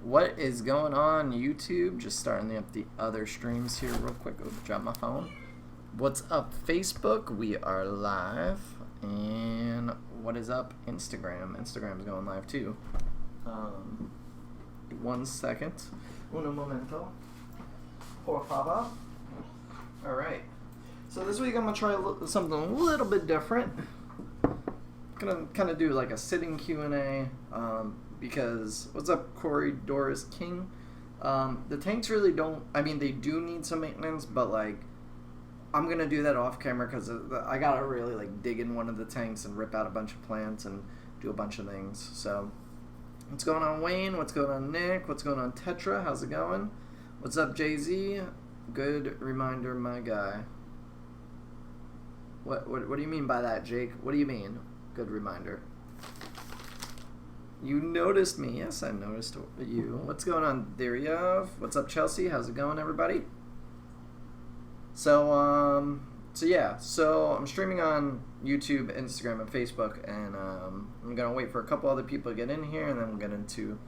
What is going on, YouTube? Just starting up the other streams here real quick. Oh, drop my phone. What's up, Facebook? We are live. And what is up, Instagram? Instagram's going live too. 1 second. Uno momento. Por favor. Alright. So this week I'm going to try something a little bit different. Gonna kind of do like a sitting Q&A. Because, what's up, Corey Doris King? The tanks really don't, I mean, they do need some maintenance, but like, I'm going to do that off camera because I got to really like dig in one of the tanks and rip out a bunch of plants and do a bunch of things. So, what's going on, Wayne? What's going on, Nick? What's going on, Tetra? How's it going? What's up, Jay-Z? Good reminder, my guy. What do you mean by that, Jake? What do you mean? Good reminder. You noticed me. Yes, I noticed you. What's going on, Daryov? What's up, Chelsea? How's it going, everybody? So yeah. So I'm streaming on YouTube, Instagram, and Facebook, and I'm gonna wait for a couple other people to get in here, and then we'll get into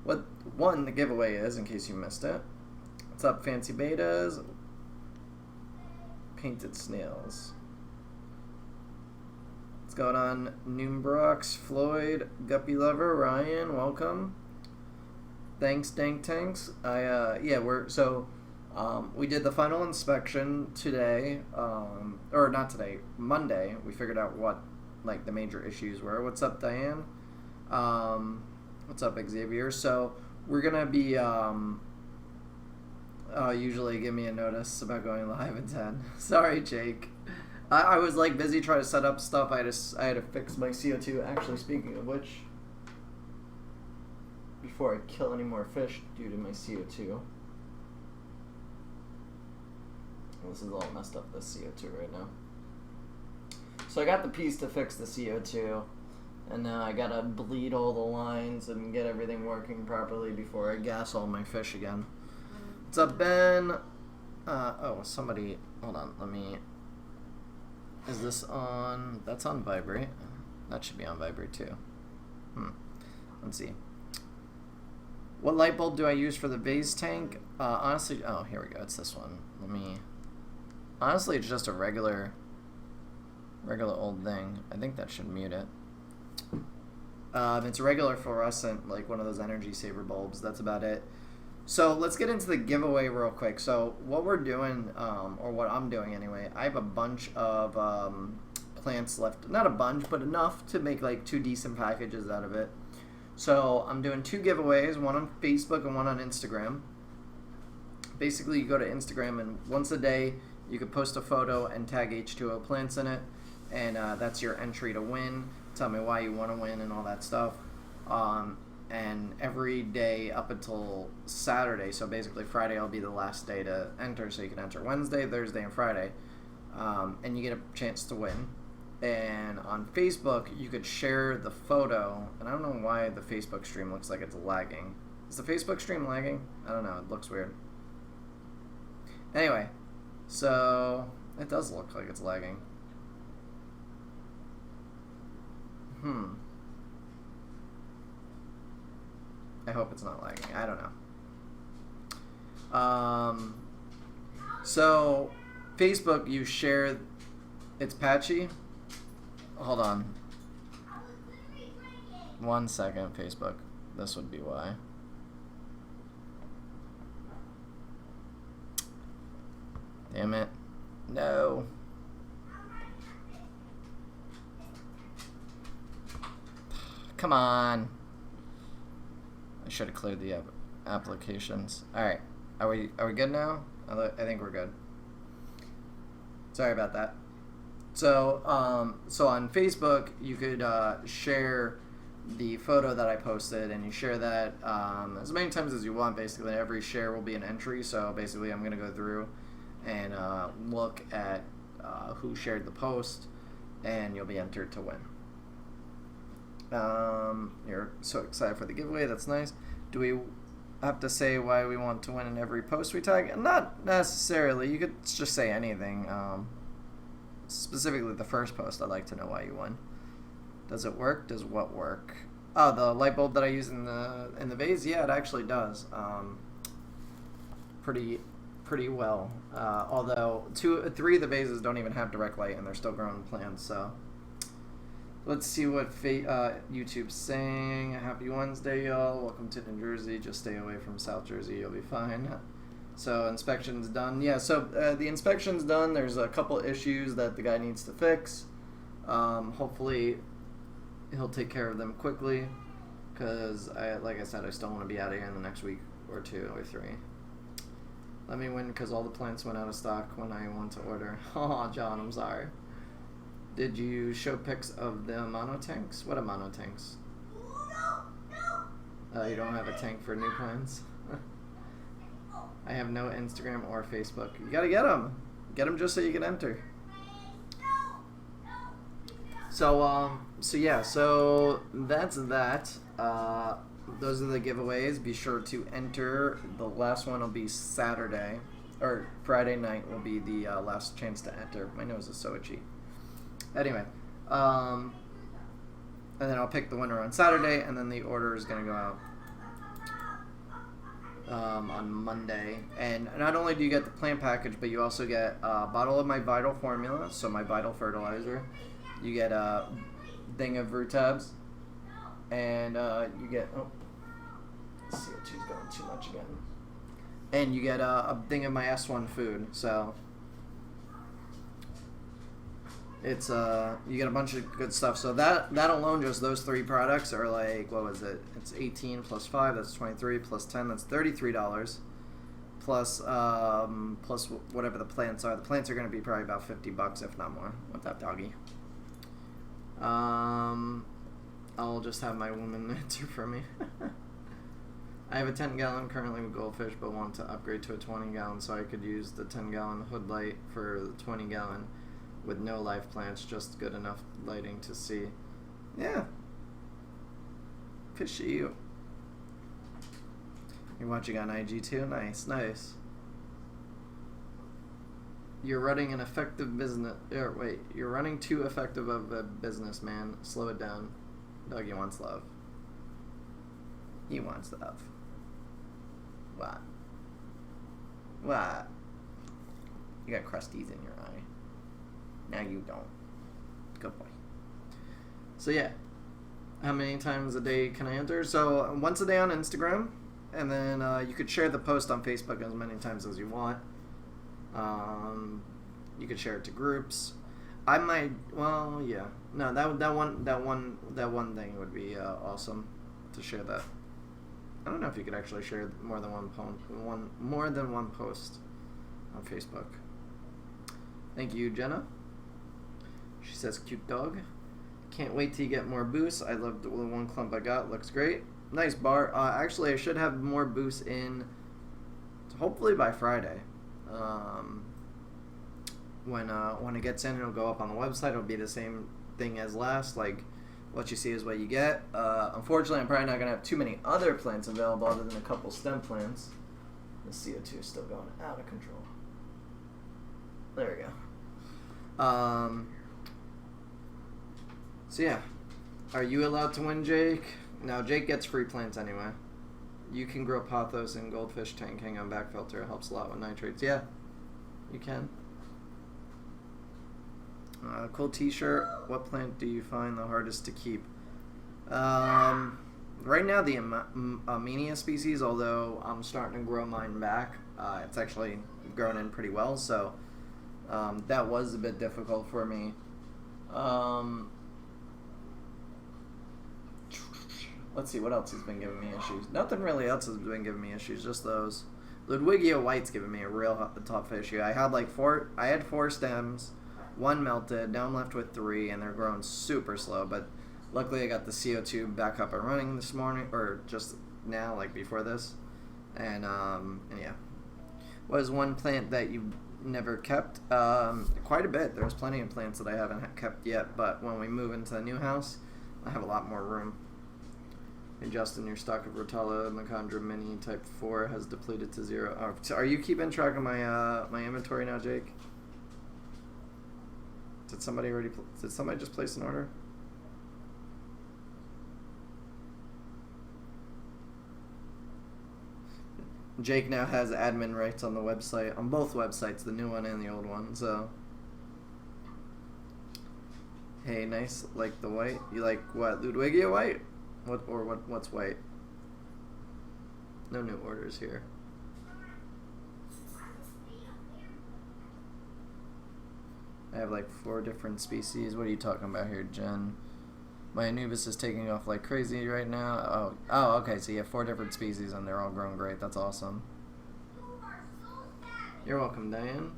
what the giveaway is, in case you missed it. What's up, Fancy Betas? Painted Snails. What's going on, Noombrox, Floyd, Guppy Lover, Ryan, welcome. Thanks, Dank Tanks. We did the final inspection today, or not today, Monday. We figured out what like the major issues were. What's up, Diane? What's up, Xavier? So we're gonna be usually give me a notice about going live at 10. Sorry, Jake. I was like busy trying to set up stuff. I had to fix my CO2. Actually, speaking of which, before I kill any more fish due to my CO2, this is all messed up, this CO2 right now. So I got the piece to fix the CO2, and now I gotta bleed all the lines and get everything working properly before I gas all my fish again. What's up, Ben? Somebody, hold on, let me. Is this on? That's on vibrate. That should be on vibrate too. Let's see. What light bulb do I use for the vase tank? Honestly, oh, here we go. It's this one. Honestly, it's just a regular old thing. I think that should mute it. It's a regular fluorescent, like one of those energy saver bulbs. That's about it. So let's get into the giveaway real quick. So what we're doing, or what I'm doing anyway, I have a bunch of plants left. Not a bunch, but enough to make like 2 decent packages out of it. So I'm doing 2 giveaways, one on Facebook and one on Instagram. Basically, you go to Instagram, and once a day you could post a photo and tag H2O plants in it, and that's your entry to win. Tell me why you want to win and all that stuff. And every day up until Saturday, so basically Friday will be the last day to enter, so you can enter Wednesday, Thursday, and Friday, and you get a chance to win. And on Facebook, you could share the photo, and I don't know why the Facebook stream looks like it's lagging. Is the Facebook stream lagging? I don't know, it looks weird. Anyway, so it does look like it's lagging. I hope it's not lagging. I don't know. So Facebook, you share. It's patchy. Hold on. 1 second, Facebook. This would be why. Damn it. No. Come on. I should have cleared the applications. All right, are we good now? I think we're good. Sorry about that. So on Facebook, you could share the photo that I posted, and you share that as many times as you want. Basically, every share will be an entry. So basically, I'm gonna go through and look at who shared the post, and you'll be entered to win. You're so excited for the giveaway. That's nice. Do we have to say why we want to win in every post we tag? Not necessarily. You could just say anything. Specifically the first post, I'd like to know why you won. Does it work? Does what work? Oh, the light bulb that I use in the vase, yeah, it actually does. Pretty well. Although 3 of the vases don't even have direct light, and they're still growing plants. So let's see what YouTube's saying. Happy Wednesday, y'all. Welcome to New Jersey. Just stay away from South Jersey. You'll be fine. So inspection's done. Yeah. So the inspection's done. There's a couple issues that the guy needs to fix. Hopefully he'll take care of them quickly, because like I said, I still want to be out of here in the next week or 2 or 3. Let me win, because all the plants went out of stock when I went to order. Oh, John, I'm sorry. Did you show pics of the monotanks? What are monotanks? You don't have a tank for new plants? I have no Instagram or Facebook. You gotta get them. Get them just so you can enter. So yeah, so that's that. Those are the giveaways. Be sure to enter. The last one will be Saturday, or Friday night will be the last chance to enter. My nose is so itchy. Anyway, and then I'll pick the winner on Saturday, and then the order is going to go out on Monday. And not only do you get the plant package, but you also get a bottle of my Vital formula, so my Vital fertilizer. You get a thing of root tabs, and you get, let's see if she's going too much again. And you get a thing of my S1 food, so it's you get a bunch of good stuff. So that alone, just those 3 products are like, what was it? It's 18 plus 5, that's 23, plus 10, that's $33. Plus plus whatever the plants are. The plants are going to be probably about $50, if not more, with that doggy. I'll just have my woman answer for me. I have a 10-gallon currently with goldfish, but want to upgrade to a 20-gallon, so I could use the 10-gallon hood light for the 20-gallon with no live plants, just good enough lighting to see. Yeah. Fishy you. You're watching on IG too? Nice, nice. You're running an effective business. You're running too effective of a business, man. Slow it down. Doggy wants love. He wants love. What? What? You got crusties in your eye. Now you don't. Good boy. So yeah. How many times a day can I enter? So once a day on Instagram. And then you could share the post on Facebook as many times as you want. You could share it to groups. I might. Well, yeah. No, that one thing would be awesome to share that. I don't know if you could actually share more than one post on Facebook. Thank you, Jenna. She says, "Cute dog. Can't wait till you get more boosts. I love the one clump I got. Looks great. Nice bar. Actually, I should have more boosts in. Hopefully by Friday. When it gets in, it'll go up on the website. It'll be the same thing as last. Like, what you see is what you get. Unfortunately, I'm probably not going to have too many other plants available other than a couple stem plants. The CO2 is still going out of control. There we go. So yeah. Are you allowed to win, Jake? No, Jake gets free plants anyway. You can grow pothos in goldfish tanking on back filter. It helps a lot with nitrates. Yeah, you can. Cool t-shirt. What plant do you find the hardest to keep? Right now, the Amenia species, although I'm starting to grow mine back, it's actually grown in pretty well, so that was a bit difficult for me. Let's see, what else has been giving me issues? Nothing really else has been giving me issues, just those. Ludwigia White's giving me a real tough issue. I had like 4 stems, 1 melted, now I'm left with 3, and they're growing super slow, but luckily I got the CO2 back up and running this morning, or just now, like before this, and yeah. What is one plant that you never kept? Quite a bit. There's plenty of plants that I haven't kept yet, but when we move into the new house, I have a lot more room. And Justin, your stock of Rotella Macandra Mini Type 4 has depleted to 0. Oh, so are you keeping track of my my inventory now, Jake? Did somebody just place an order? Jake now has admin rights on the website, on both websites, the new one and the old one, so. Hey, nice, like the white? You like what, Ludwigia white? What's white? No new orders here. I have like 4 different species. What are you talking about here, Jen? My Anubis is taking off like crazy right now. Oh, okay, so you have 4 different species and they're all growing great. That's awesome. You're welcome, Diane.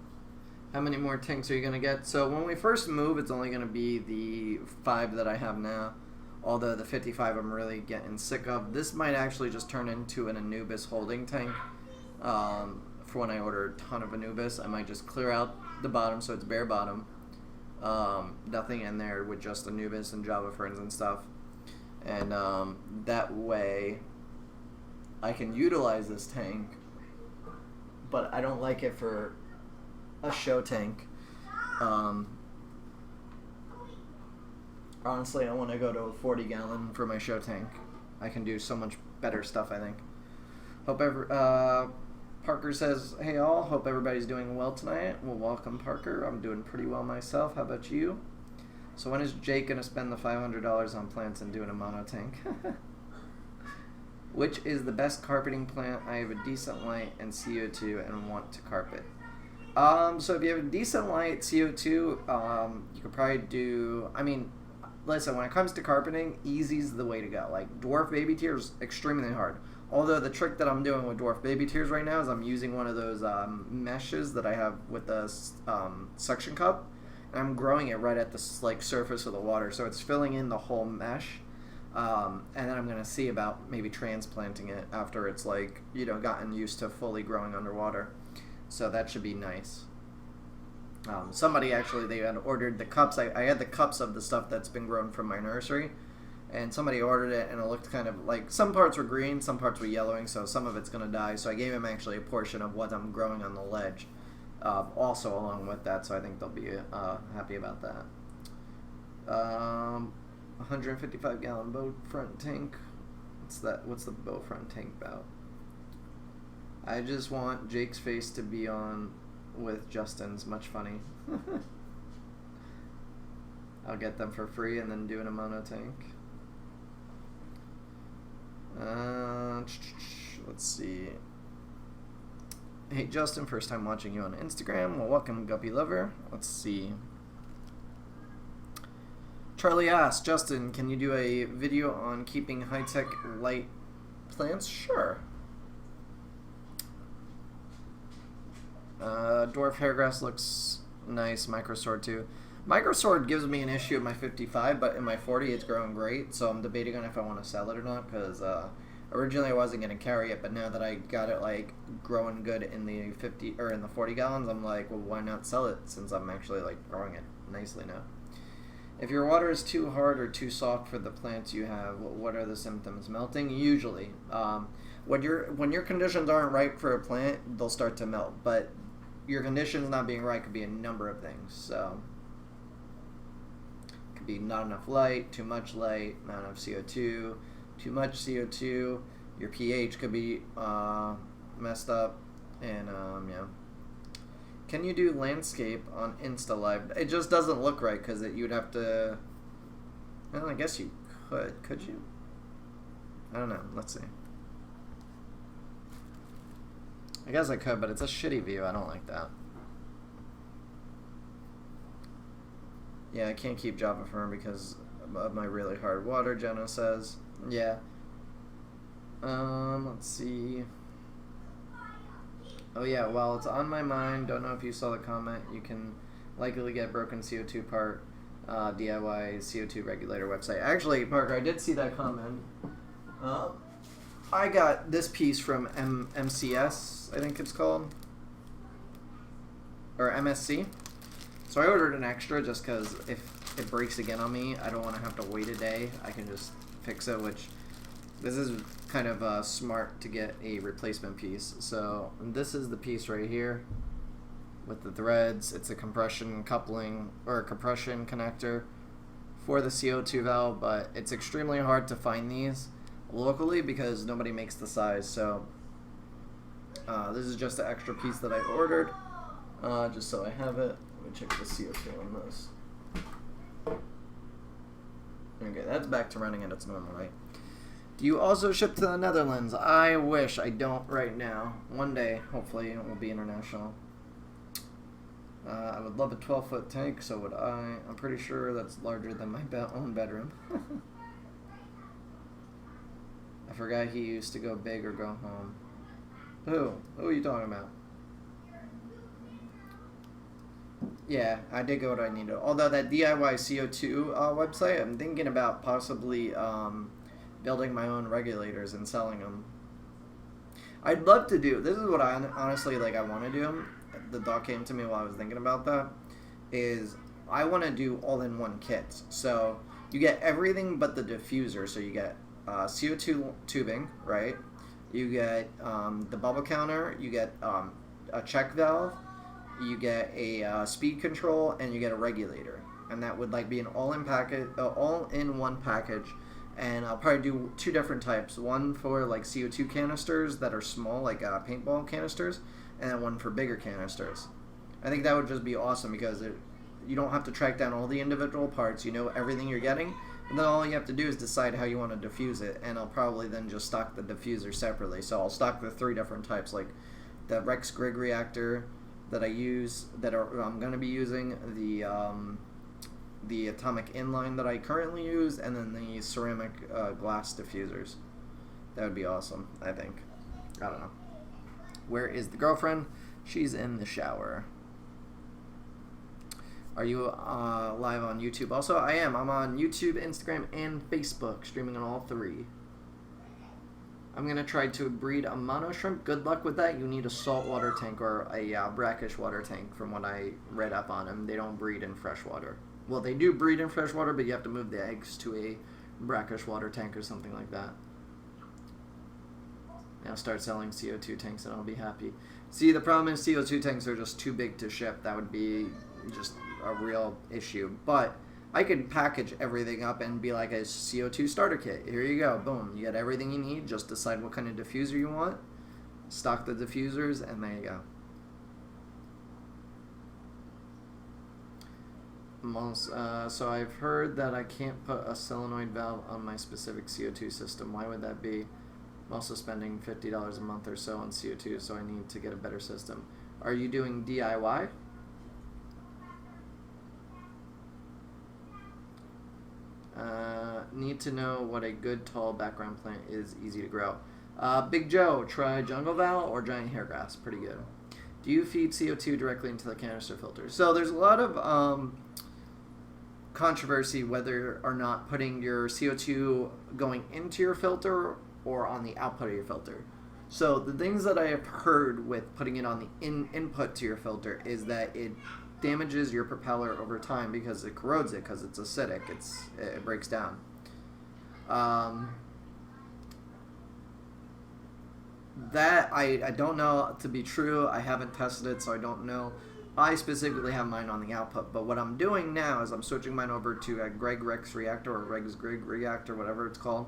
How many more tanks are you going to get? So when we first move, it's only going to be the 5 that I have now. Although the 55 I'm really getting sick of. This might actually just turn into an Anubis holding tank. For when I order a ton of Anubis, I might just clear out the bottom so it's bare bottom. Nothing in there with just Anubis and Java ferns and stuff. And that way I can utilize this tank. But I don't like it for a show tank. Honestly, I want to go to a 40-gallon for my show tank. I can do so much better stuff, I think. Parker says, hey all, hope everybody's doing well tonight. Well, welcome, Parker. I'm doing pretty well myself. How about you? So when is Jake going to spend the $500 on plants and doing a mono tank? Which is the best carpeting plant? I have a decent light and CO2 and want to carpet. So if you have a decent light, CO2, you could probably do, listen, when it comes to carpeting, easy's the way to go. Like, dwarf baby tears, extremely hard. Although the trick that I'm doing with dwarf baby tears right now is I'm using one of those meshes that I have with the suction cup, and I'm growing it right at the surface of the water, so it's filling in the whole mesh. And then I'm gonna see about maybe transplanting it after it's gotten used to fully growing underwater. So that should be nice. Somebody actually, they had ordered the cups. I had the cups of the stuff that's been grown from my nursery, and somebody ordered it, and it looked kind of like some parts were green, some parts were yellowing, so some of it's going to die. So I gave him actually a portion of what I'm growing on the ledge also along with that, so I think they'll be happy about that. 155-gallon boat front tank. What's the boat front tank about? I just want Jake's face to be on with Justin's. Much funny. I'll get them for free and then do in a mono tank. Let's see. Hey Justin, first time watching you on Instagram. Well, welcome, Guppy Lover. Let's see. Charlie asks, Justin, can you do a video on keeping high-tech light plants? Sure. Dwarf hairgrass looks nice. Microsword too. Microsword gives me an issue at my 55, but in my 40 it's growing great, so I'm debating on if I want to sell it or not, because originally I wasn't going to carry it, but now that I got it growing good in the 50 or in the 40 gallons, I'm like, well, why not sell it since I'm actually growing it nicely now. If your water is too hard or too soft for the plants you have, what are the symptoms? Melting? Usually. When your conditions aren't right for a plant, they'll start to melt. But your conditions not being right could be a number of things. So it could be not enough light, too much light, not enough CO2, too much CO2. Your pH could be messed up, and yeah. Can you do landscape on Insta Live? It just doesn't look right because you'd have to. Well, I guess you could. Could you? I don't know. Let's see. I guess I could, but it's a shitty view. I don't like that. Yeah, I can't keep Java Fern because of my really hard water, Jenna says. Yeah. Let's see. Oh yeah, while it's on my mind, don't know if you saw the comment, you can likely get broken CO2 part, DIY CO2 regulator website. Actually, Parker, I did see that comment. I got this piece from MCS, I think it's called, or MSC. So I ordered an extra just because if it breaks again on me, I don't want to have to wait a day. I can just fix it, which this is kind of smart to get a replacement piece. So this is the piece right here with the threads. It's a compression coupling or a compression connector for the CO2 valve, but it's extremely hard to find these locally because nobody makes the size. So This is just an extra piece that I ordered, just so I have it. Let me check the CO2 on this. Okay, that's back to running at its normal rate. Do you also ship to the Netherlands? I wish. I don't right now. One day, hopefully, it will be international. I would love a 12-foot tank, so would I. I'm pretty sure that's larger than my own bedroom. I forgot he used to go big or go home. Who? Who are you talking about? Yeah, I did get what I needed. Although that DIY CO2 website, I'm thinking about possibly building my own regulators and selling them. I'd love to do. This is what I honestly like. I want to do. The thought came to me while I was thinking about that. Is I want to do all-in-one kits. So you get everything but the diffuser. So you get CO2 tubing, right? You get the bubble counter. You get a check valve. You get a speed control, and you get a regulator, and that would like be an all-in-one package. And I'll probably do 2 different types: one for like CO2 canisters that are small, like paintball canisters, and then one for bigger canisters. I think that would just be awesome because you don't have to track down all the individual parts. You know everything you're getting, and then all you have to do is decide how you want to diffuse it. And I'll probably then just stock the diffuser separately. So I'll stock the 3 different types, like the Rex Grig reactor that I use, I'm going to be using, the atomic inline that I currently use, and then the ceramic glass diffusers. That would be awesome, I think. I don't know. Where is the girlfriend? She's in the shower. Are you live on YouTube? Also, I am. I'm on YouTube, Instagram, and Facebook, streaming on all 3. I'm going to try to breed a mono shrimp. Good luck with that. You need a saltwater tank or a brackish water tank from what I read up on them. They don't breed in freshwater. Well, they do breed in freshwater, but you have to move the eggs to a brackish water tank or something like that. And I'll start selling CO2 tanks and I'll be happy. See, the problem is CO2 tanks are just too big to ship. That would be just a real issue. But I could package everything up and be like a CO2 starter kit. Here you go. Boom. You get everything you need. Just decide what kind of diffuser you want. Stock the diffusers, and there you go. So I've heard that I can't put a solenoid valve on my specific CO2 system. Why would that be? I'm also spending $50 a month or so on CO2, so I need to get a better system. Are you doing DIY? Need to know what a good tall background plant is easy to grow. Big Joe, try jungle val or giant hairgrass. Pretty good. Do you feed CO2 directly into the canister filter? So there's a lot of controversy whether or not putting your CO2 going into your filter or on the output of your filter. So the things that I have heard with putting it on the input to your filter is that it damages your propeller over time because it corrodes it, because it's acidic. It breaks down. That I don't know to be true. I haven't tested it, so I don't know. I specifically have mine on the output, but what I'm doing now is I'm switching mine over to a Greg Rex reactor or Rex Grig reactor, whatever it's called,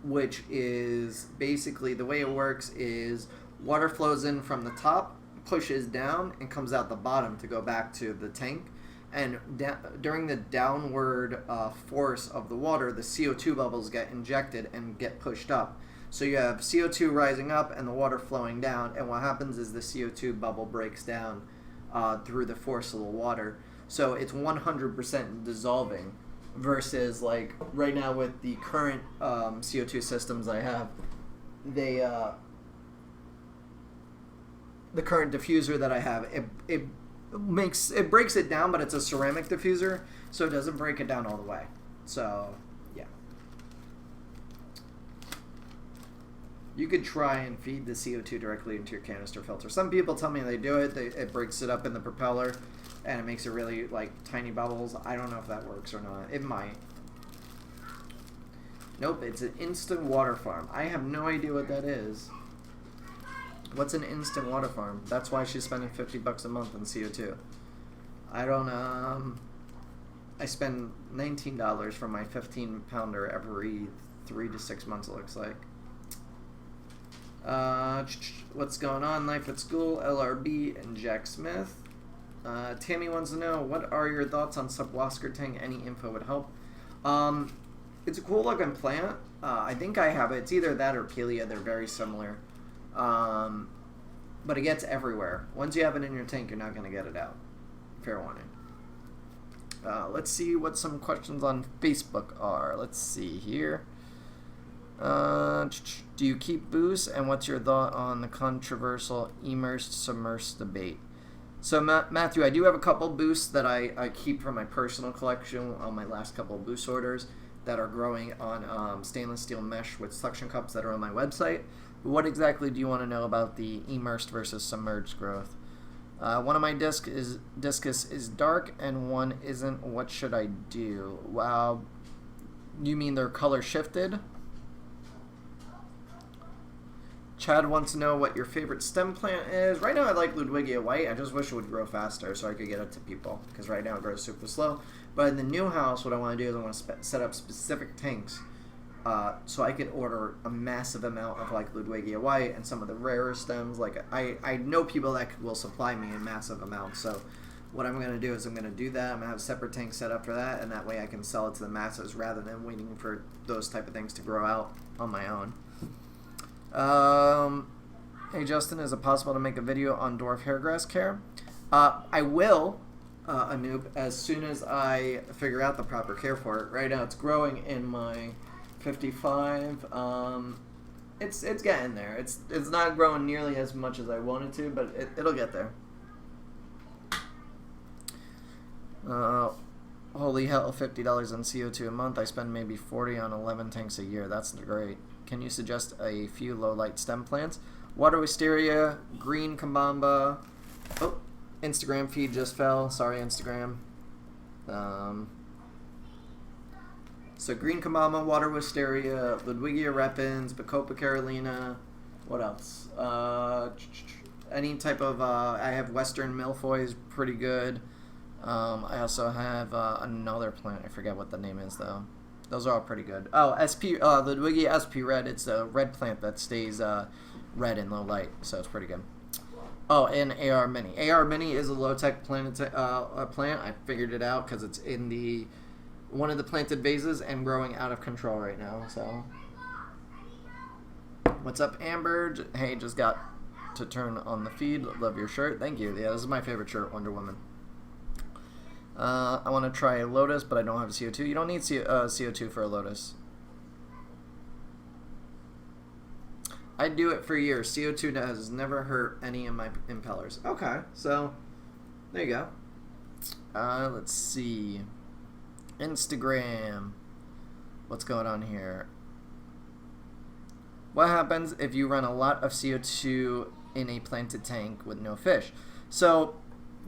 which is basically the way it works is water flows in from the top, pushes down, and comes out the bottom to go back to the tank. And during the downward force of the water, the CO2 bubbles get injected and get pushed up. So you have CO2 rising up and the water flowing down, and what happens is the CO2 bubble breaks down through the force of the water. So it's 100% dissolving versus like right now with the current CO2 systems I have, they the current diffuser that I have, it breaks it down, but it's a ceramic diffuser, so it doesn't break it down all the way. So yeah, you could try and feed the CO2 directly into your canister filter. Some people tell me they do it. It breaks it up in the propeller, and it makes it really like tiny bubbles. I don't know if that works or not. It might. Nope, it's an instant water farm. I have no idea what that is. What's an instant water farm? That's why she's spending $50 a month on CO2. I don't, I spend $19 for my 15-pounder every 3 to 6 months, it looks like. what's going on? Life at school, LRB, and Jack Smith. Tammy wants to know, what are your thoughts on SUBSTRATE? Any info would help. It's a cool looking plant. I think I have it. It's either that or Pelia. They're very similar. But it gets everywhere. Once you have it in your tank, you're not going to get it out. Fair warning. Let's see what some questions on Facebook are. Let's see here. Do you keep boosts? And what's your thought on the controversial immersed submersed debate? So Matthew, I do have a couple boosts that I keep from my personal collection on my last couple of boost orders that are growing on stainless steel mesh with suction cups that are on my website. But what exactly do you want to know about the immersed versus submerged growth? One of my discus is dark and one isn't. What should I do? Wow, you mean they're color shifted? Chad wants to know what your favorite stem plant is. Right now I like Ludwigia White. I just wish it would grow faster so I could get it to people, because right now it grows super slow. But in the new house, what I want to do is I want to set up specific tanks so I could order a massive amount of like Ludwigia White and some of the rarer stems. Like I know people that will supply me in massive amounts. So what I'm going to do is I'm going to do that. I'm going to have a separate tank set up for that, and that way I can sell it to the masses rather than waiting for those type of things to grow out on my own. Hey Justin, is it possible to make a video on dwarf hairgrass care? I will, Anoop, as soon as I figure out the proper care for it. Right now it's growing in my 55. It's getting there. It's not growing nearly as much as I wanted to, but it'll get there. Holy hell, $50 on CO2 a month. I spend maybe 40 on 11 tanks a year. That's great. Can you suggest a few low light stem plants? Water wisteria, green kambamba. Oh, Instagram feed just fell. Sorry, Instagram. So green kambamba, water wisteria, Ludwigia repens, Bacopa carolina. What else? Any type of. I have Western milfoy is pretty good. I also have another plant. I forget what the name is though. Those are all pretty good. Oh, Ludwigia SP Red. It's a red plant that stays red in low light, so it's pretty good. Oh, and AR Mini. AR Mini is a low-tech plant. I figured it out because it's in one of the planted vases and growing out of control right now. So, what's up, Amber? Hey, just got to turn on the feed. Love your shirt. Thank you. Yeah, this is my favorite shirt, Wonder Woman. I want to try a Lotus, but I don't have CO2. You don't need CO2 for a Lotus. I do it for years. CO2 has never hurt any of my impellers. Okay, so there you go. Let's see. Instagram. What's going on here? What happens if you run a lot of CO2 in a planted tank with no fish? So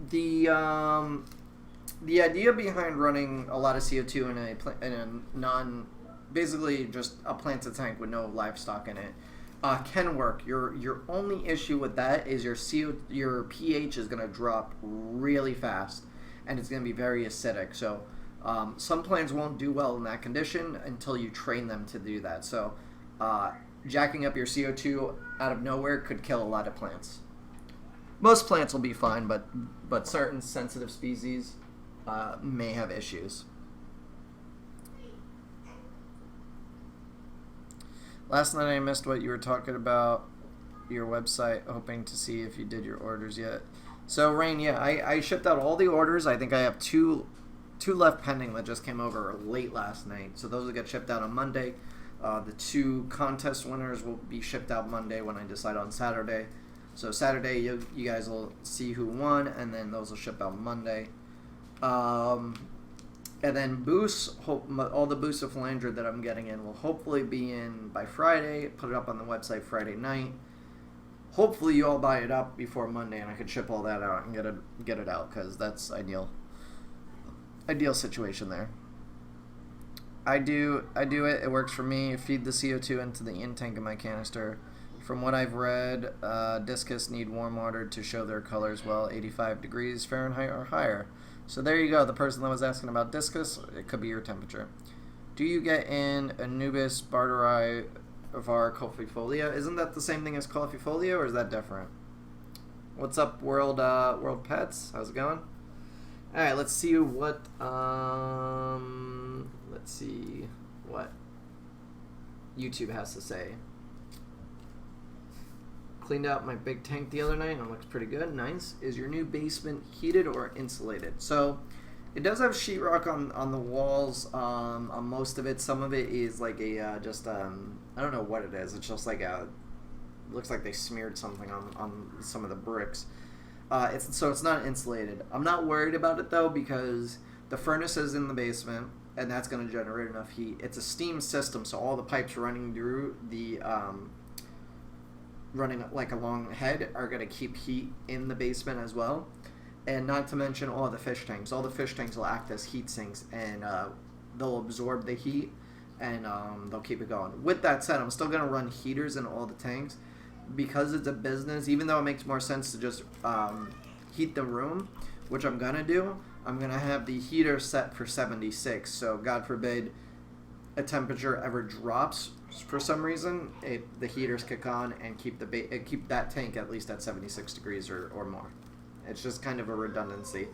the idea behind running a lot of CO2 in a basically just a planted tank with no livestock in it, can work. Your only issue with that is your pH is going to drop really fast, and it's going to be very acidic. So some plants won't do well in that condition until you train them to do that. So jacking up your CO2 out of nowhere could kill a lot of plants. Most plants will be fine, but certain sensitive species may have issues. Last night I missed what you were talking about your website, hoping to see if you did your orders yet. So Rain, yeah, I shipped out all the orders. I think I have two left pending that just came over late last night. So those will get shipped out on Monday. The 2 contest winners will be shipped out Monday when I decide on Saturday. So Saturday you guys will see who won, and then those will ship out Monday. And then boosts, all the boosts of Philandra that I'm getting in will hopefully be in by Friday. Put it up on the website Friday night. Hopefully you all buy it up before Monday, and I could ship all that out and get it out, because that's ideal situation there. I do it. It works for me. Feed the CO2 into the in tank of my canister. From what I've read, discus need warm water to show their colors well, 85 degrees Fahrenheit or higher. So there you go. The person that was asking about discus, it could be your temperature. Do you get in Anubis, Barteri, Varcofifolia. Isn't that the same thing as Caulifolia, or is that different? What's up, World Pets? How's it going? All right, let's see what YouTube has to say. Cleaned out my big tank the other night and it looks pretty good. Nice. Is your new basement heated or insulated? So it does have sheetrock on the walls on most of it. Some of it is like a I don't know what it is. It's just like looks like they smeared something on some of the bricks. It's not insulated. I'm not worried about it though, because the furnace is in the basement and that's going to generate enough heat. It's a steam system, so all the pipes running through the running like along head are going to keep heat in the basement as well. And not to mention all the fish tanks. All the fish tanks will act as heat sinks, and they'll absorb the heat, and they'll keep it going. With that said, I'm still going to run heaters in all the tanks, because it's a business. Even though it makes more sense to just heat the room, which I'm going to do, I'm going to have the heater set for 76. So God forbid a temperature ever drops for some reason, the heaters kick on and keep that tank at least at 76 degrees or more. It's just kind of a redundancy.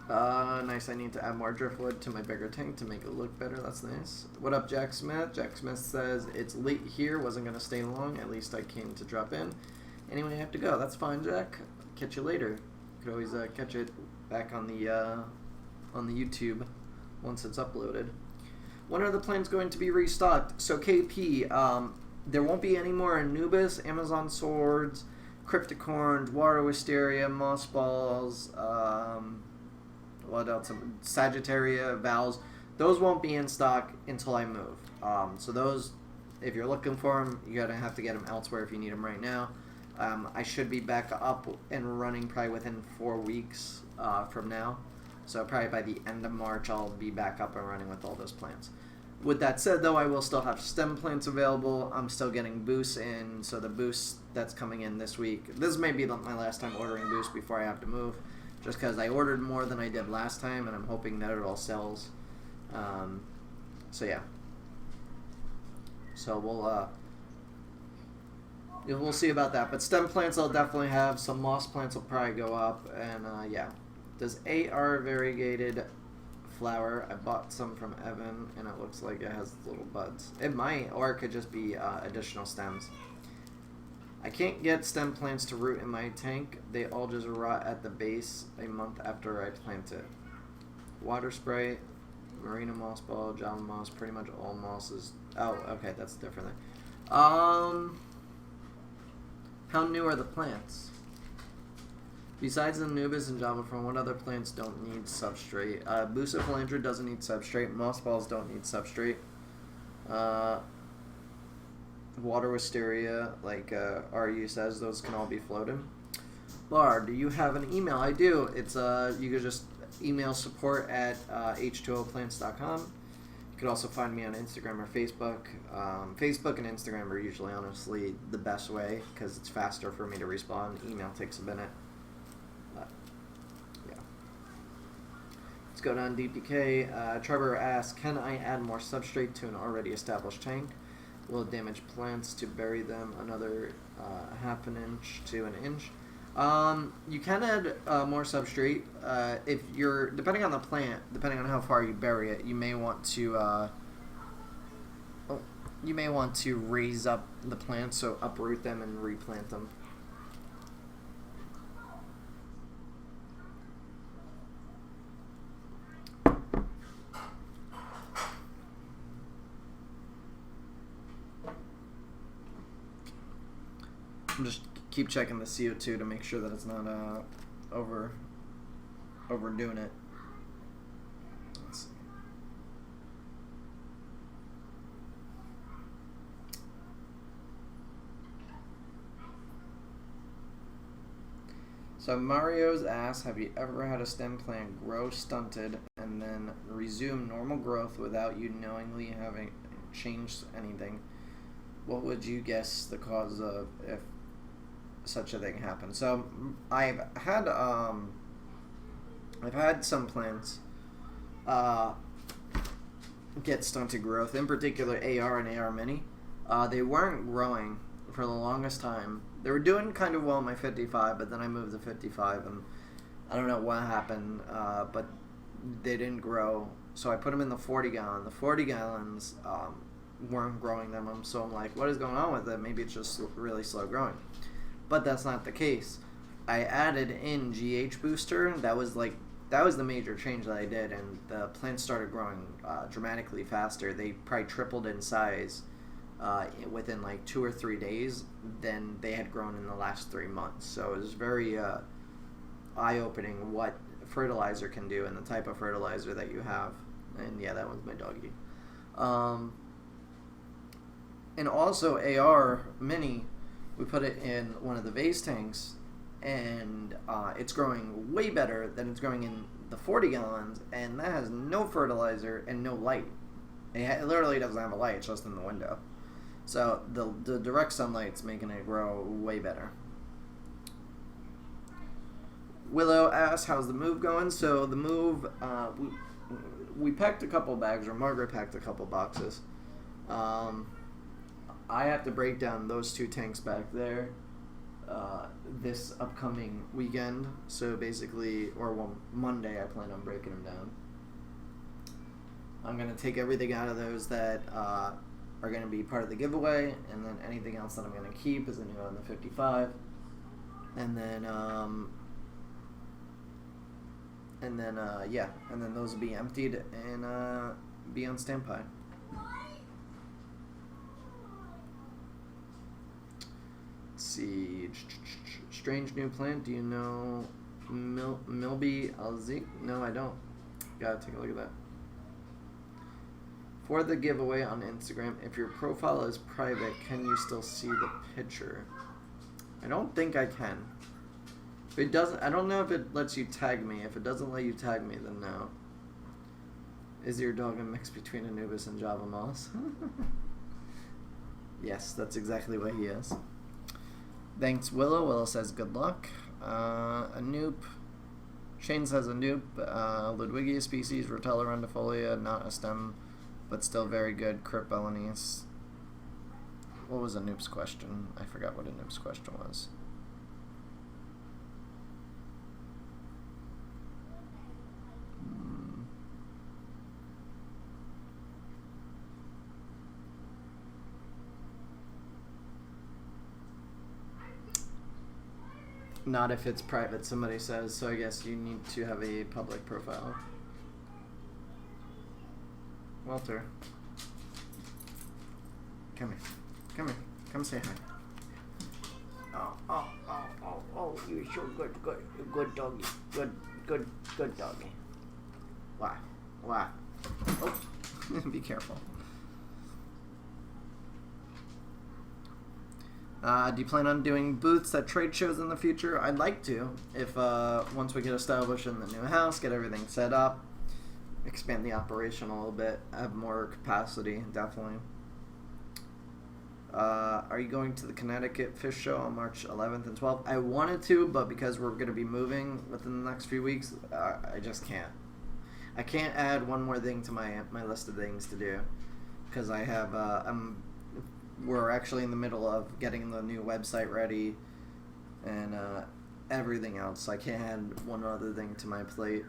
Nice. I need to add more driftwood to my bigger tank to make it look better. That's nice. What up, Jack Smith? Jack Smith says, it's late here. Wasn't going to stay long. At least I came to drop in. Anyway, I have to go. That's fine, Jack. Catch you later. You could always catch it back on the YouTube once it's uploaded. When are the plants going to be restocked? So KP, there won't be any more Anubis, Amazon swords, crypticorns, water wisteria, mossballs, what else? Sagittaria, vowels. Those won't be in stock until I move. So those, if you're looking for them, you're going to have to get them elsewhere if you need them right now. I should be back up and running probably within 4 weeks from now. So probably by the end of March, I'll be back up and running with all those plants. With that said, though, I will still have stem plants available. I'm still getting boosts in, so the boost that's coming in this week. This may be my last time ordering boosts before I have to move, just because I ordered more than I did last time, and I'm hoping that it all sells. So yeah. So we'll see about that. But stem plants I'll definitely have. Some moss plants will probably go up, and yeah. Does AR variegated flower? I bought some from Evan, and it looks like it has little buds. It might, or it could just be additional stems. I can't get stem plants to root in my tank. They all just rot at the base a month after I plant it. Water spray, Marina moss ball, Java moss, pretty much all mosses. Oh, okay, that's different thing. How new are the plants? Besides the Anubis and Java Fern, what other plants don't need substrate? Bucephalandra doesn't need substrate. Mossballs don't need substrate. Water wisteria, like RU says, those can all be floated. Lar, do you have an email? I do. It's you could just email support at h2oplants.com. You could also find me on Instagram or Facebook. Facebook and Instagram are usually honestly the best way because it's faster for me to respond. Email takes a minute. Go down DPK. Trevor asks, can I add more substrate to an already established tank? Will it damage plants to bury them another half an inch to an inch? You can add more substrate. If you're, depending on the plant, depending on how far you bury it, you may want to raise up the plants, so uproot them and replant them. I'm just keep checking the CO2 to make sure that it's not overdoing it. Let's see. So Mario's asked, have you ever had a stem plant grow stunted and then resume normal growth without you knowingly having changed anything? What would you guess the cause of if such a thing happened? So I've had some plants get stunted growth, in particular AR and AR Mini. They weren't growing for the longest time. They were doing kind of well in my 55, but then I moved to 55, and I don't know what happened, but they didn't grow. So I put them in the 40 gallon. The 40 gallons weren't growing them, so I'm like, what is going on with it? Maybe it's just really slow growing. But that's not the case. I added in GH booster. That was the major change that I did, and the plants started growing dramatically faster. They probably tripled in size within like 2 or 3 days than they had grown in the last 3 months. So it was very eye-opening what fertilizer can do and the type of fertilizer that you have. And yeah, that one's my doggy. And also AR Mini, we put it in one of the vase tanks, and it's growing way better than it's growing in the 40 gallons, and that has no fertilizer and no light. It literally doesn't have a light, it's just in the window. So the direct sunlight's making it grow way better. Willow asks, how's the move going? So the move, we packed a couple bags, or Margaret packed a couple boxes. I have to break down those 2 tanks back there this upcoming weekend. So basically, Monday, I plan on breaking them down. I'm going to take everything out of those that are going to be part of the giveaway, and then anything else that I'm going to keep is going to go in the 55. And then those will be emptied and be on standby. Let's see. Strange new plant. Do you know Milby Alzik? No, I don't. Gotta take a look at that. For the giveaway on Instagram, if your profile is private, can you still see the picture? I don't think I can. If it doesn't, I don't know if it lets you tag me. If it doesn't let you tag me, then no. Is your dog a mix between Anubis and Java Moss? Yes, that's exactly what he is. Thanks, Willow. Willow says good luck. Anoop. Shane says Anoop. Ludwigia species, Rotella rendifolia, not a stem, but still very good. Crypt Balinese. What was Anoop's question? I forgot what Anoop's question was. Not if it's private, somebody says, so I guess you need to have a public profile. Walter. Come here. Come here. Come say hi. Oh, you're so good doggy. Good doggy. Wow. Oh, be careful. Do you plan on doing booths at trade shows in the future? I'd like to, if once we get established in the new house, get everything set up, expand the operation a little bit, have more capacity, definitely. Are you going to the Connecticut Fish Show on March 11th and 12th? I wanted to, but because we're going to be moving within the next few weeks, I just can't. I can't add one more thing to my list of things to do, because I have we're actually in the middle of getting the new website ready and everything else. I can't add one other thing to my plate.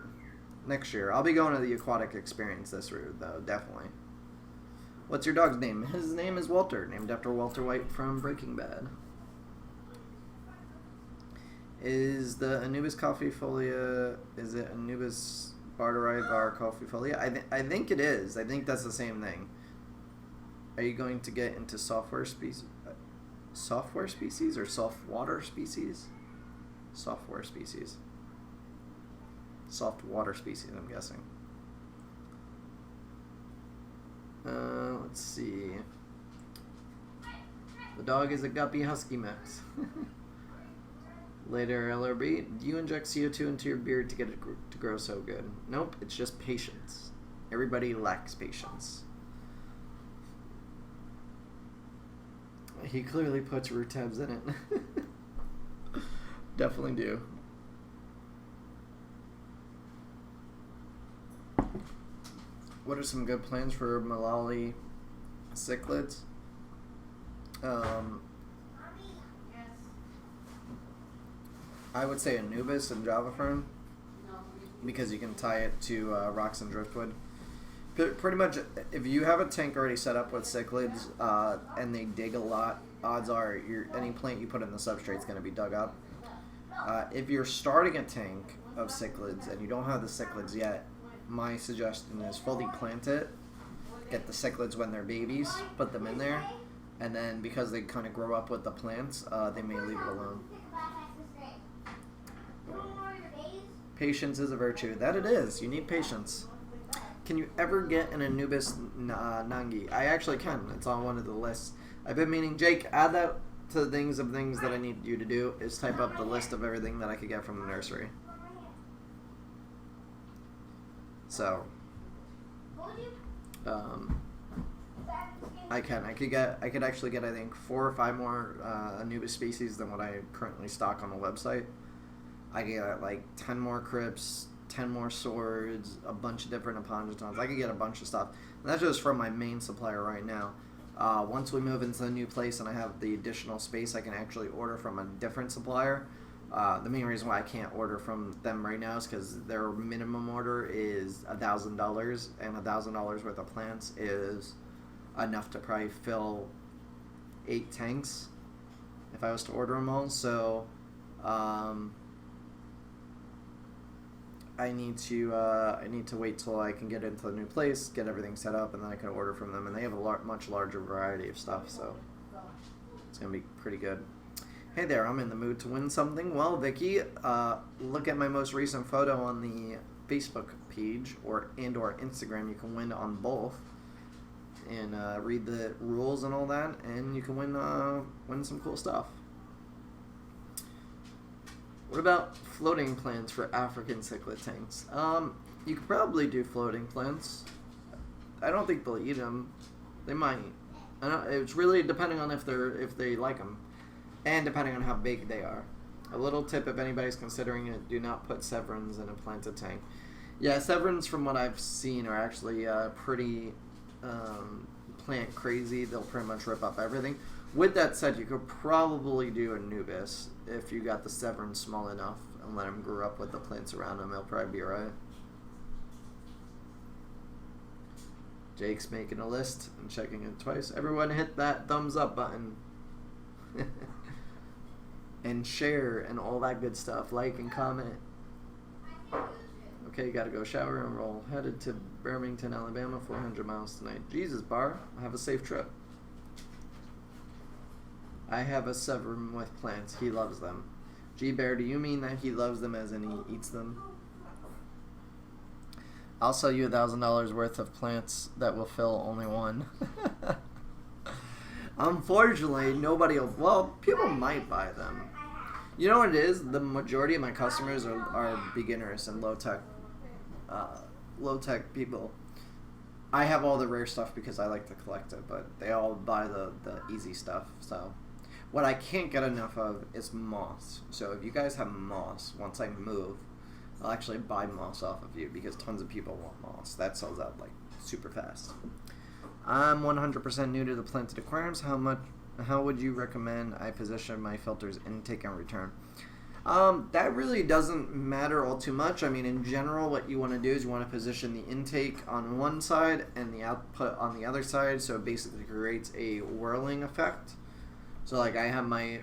Next year. I'll be going to the aquatic experience this route, though, definitely. What's your dog's name? His name is Walter, named after Walter White from Breaking Bad. Is the Anubis coffeefolia, is it Anubis Barterii Bar coffeefolia? I think it is. I think that's the same thing. Are you going to get into software species or soft water species? Software species. Soft water species, I'm guessing. Let's see. The dog is a guppy husky mix. Later, LRB. Do you inject CO2 into your beard to get it to grow so good? Nope, it's just patience. Everybody lacks patience. He clearly puts root tabs in it. Definitely do. What are some good plans for Malali cichlids? I would say Anubis and Java Fern, because you can tie it to rocks and driftwood. Pretty much, if you have a tank already set up with cichlids and they dig a lot, odds are any plant you put in the substrate is going to be dug up. If you're starting a tank of cichlids and you don't have the cichlids yet, my suggestion is fully plant it, get the cichlids when they're babies, put them in there, and then because they kind of grow up with the plants, they may leave it alone. Patience is a virtue. That it is. You need patience. Can you ever get an Anubis Nangi? I actually can. It's on one of the lists. I've been meaning, Jake, add that to the things that I need you to do, is type up the list of everything that I could get from the nursery. So, I could actually get, I think, 4 or 5 more Anubis species than what I currently stock on the website. I could get like 10 more crypts, 10 more swords, a bunch of different Apongitons. I could get a bunch of stuff. And that's just from my main supplier right now. Once we move into the new place and I have the additional space, I can actually order from a different supplier. The main reason why I can't order from them right now is because their minimum order is $1,000, and $1,000 worth of plants is enough to probably fill 8 tanks if I was to order them all. So I need to wait till I can get into the new place, get everything set up, and then I can order from them. And they have a much larger variety of stuff, so it's gonna be pretty good. Hey there, I'm in the mood to win something. Well, Vicky, look at my most recent photo on the Facebook page or Instagram. You can win on both, and read the rules and all that, and you can win some cool stuff. What about floating plants for African cichlid tanks? You could probably do floating plants. I don't think they'll eat them. They might. It's really depending on if they like them, and depending on how big they are. A little tip, if anybody's considering it: do not put severins in a planted tank. Yeah, severins, from what I've seen, are actually pretty plant crazy. They'll pretty much rip up everything. With that said, you could probably do Anubis if you got the severin small enough and let them grow up with the plants around them. They'll probably be alright. Jake's making a list and checking it twice. Everyone hit that thumbs up button. And share and all that good stuff. Like and comment. Okay, gotta go shower and roll. Headed to Birmingham, Alabama, 400 miles tonight. Jesus, Bar, have a safe trip. I have a severin with plants. He loves them. G-Bear, do you mean that he loves them as in he eats them? I'll sell you $1,000 worth of plants that will fill only one. Unfortunately, nobody will. Well, people might buy them. You know what it is? The majority of my customers are beginners and low-tech people. I have all the rare stuff because I like to collect it, but they all buy the easy stuff, so... What I can't get enough of is moss. So if you guys have moss, once I move, I'll actually buy moss off of you because tons of people want moss. That sells out like super fast. I'm 100% new to the planted aquariums. How would you recommend I position my filter's intake and return? That really doesn't matter all too much. I mean, in general, what you want to do is you want to position the intake on one side and the output on the other side, so it basically creates a whirling effect. So like I have my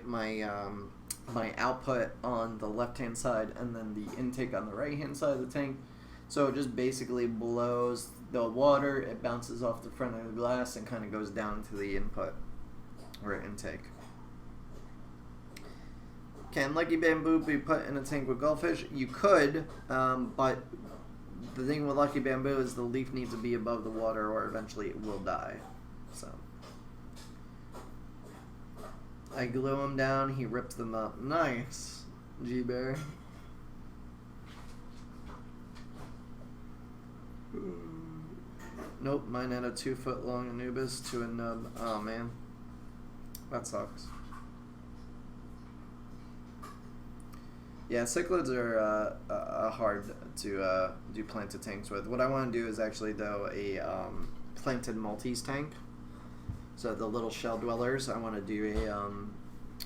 output on the left-hand side and then the intake on the right-hand side of the tank. So it just basically blows the water, it bounces off the front of the glass and kind of goes down to the input or intake. Can Lucky Bamboo be put in a tank with goldfish? You could, but the thing with Lucky Bamboo is the leaf needs to be above the water or eventually it will die. So I glue them down, he rips them up. Nice, G-Bear. Nope, mine had a 2-foot long Anubis to a nub. Oh man, that sucks. Yeah, cichlids are hard to do planted tanks with. What I want to do is actually, though, a planted Maltese tank. So the little shell dwellers, I want to do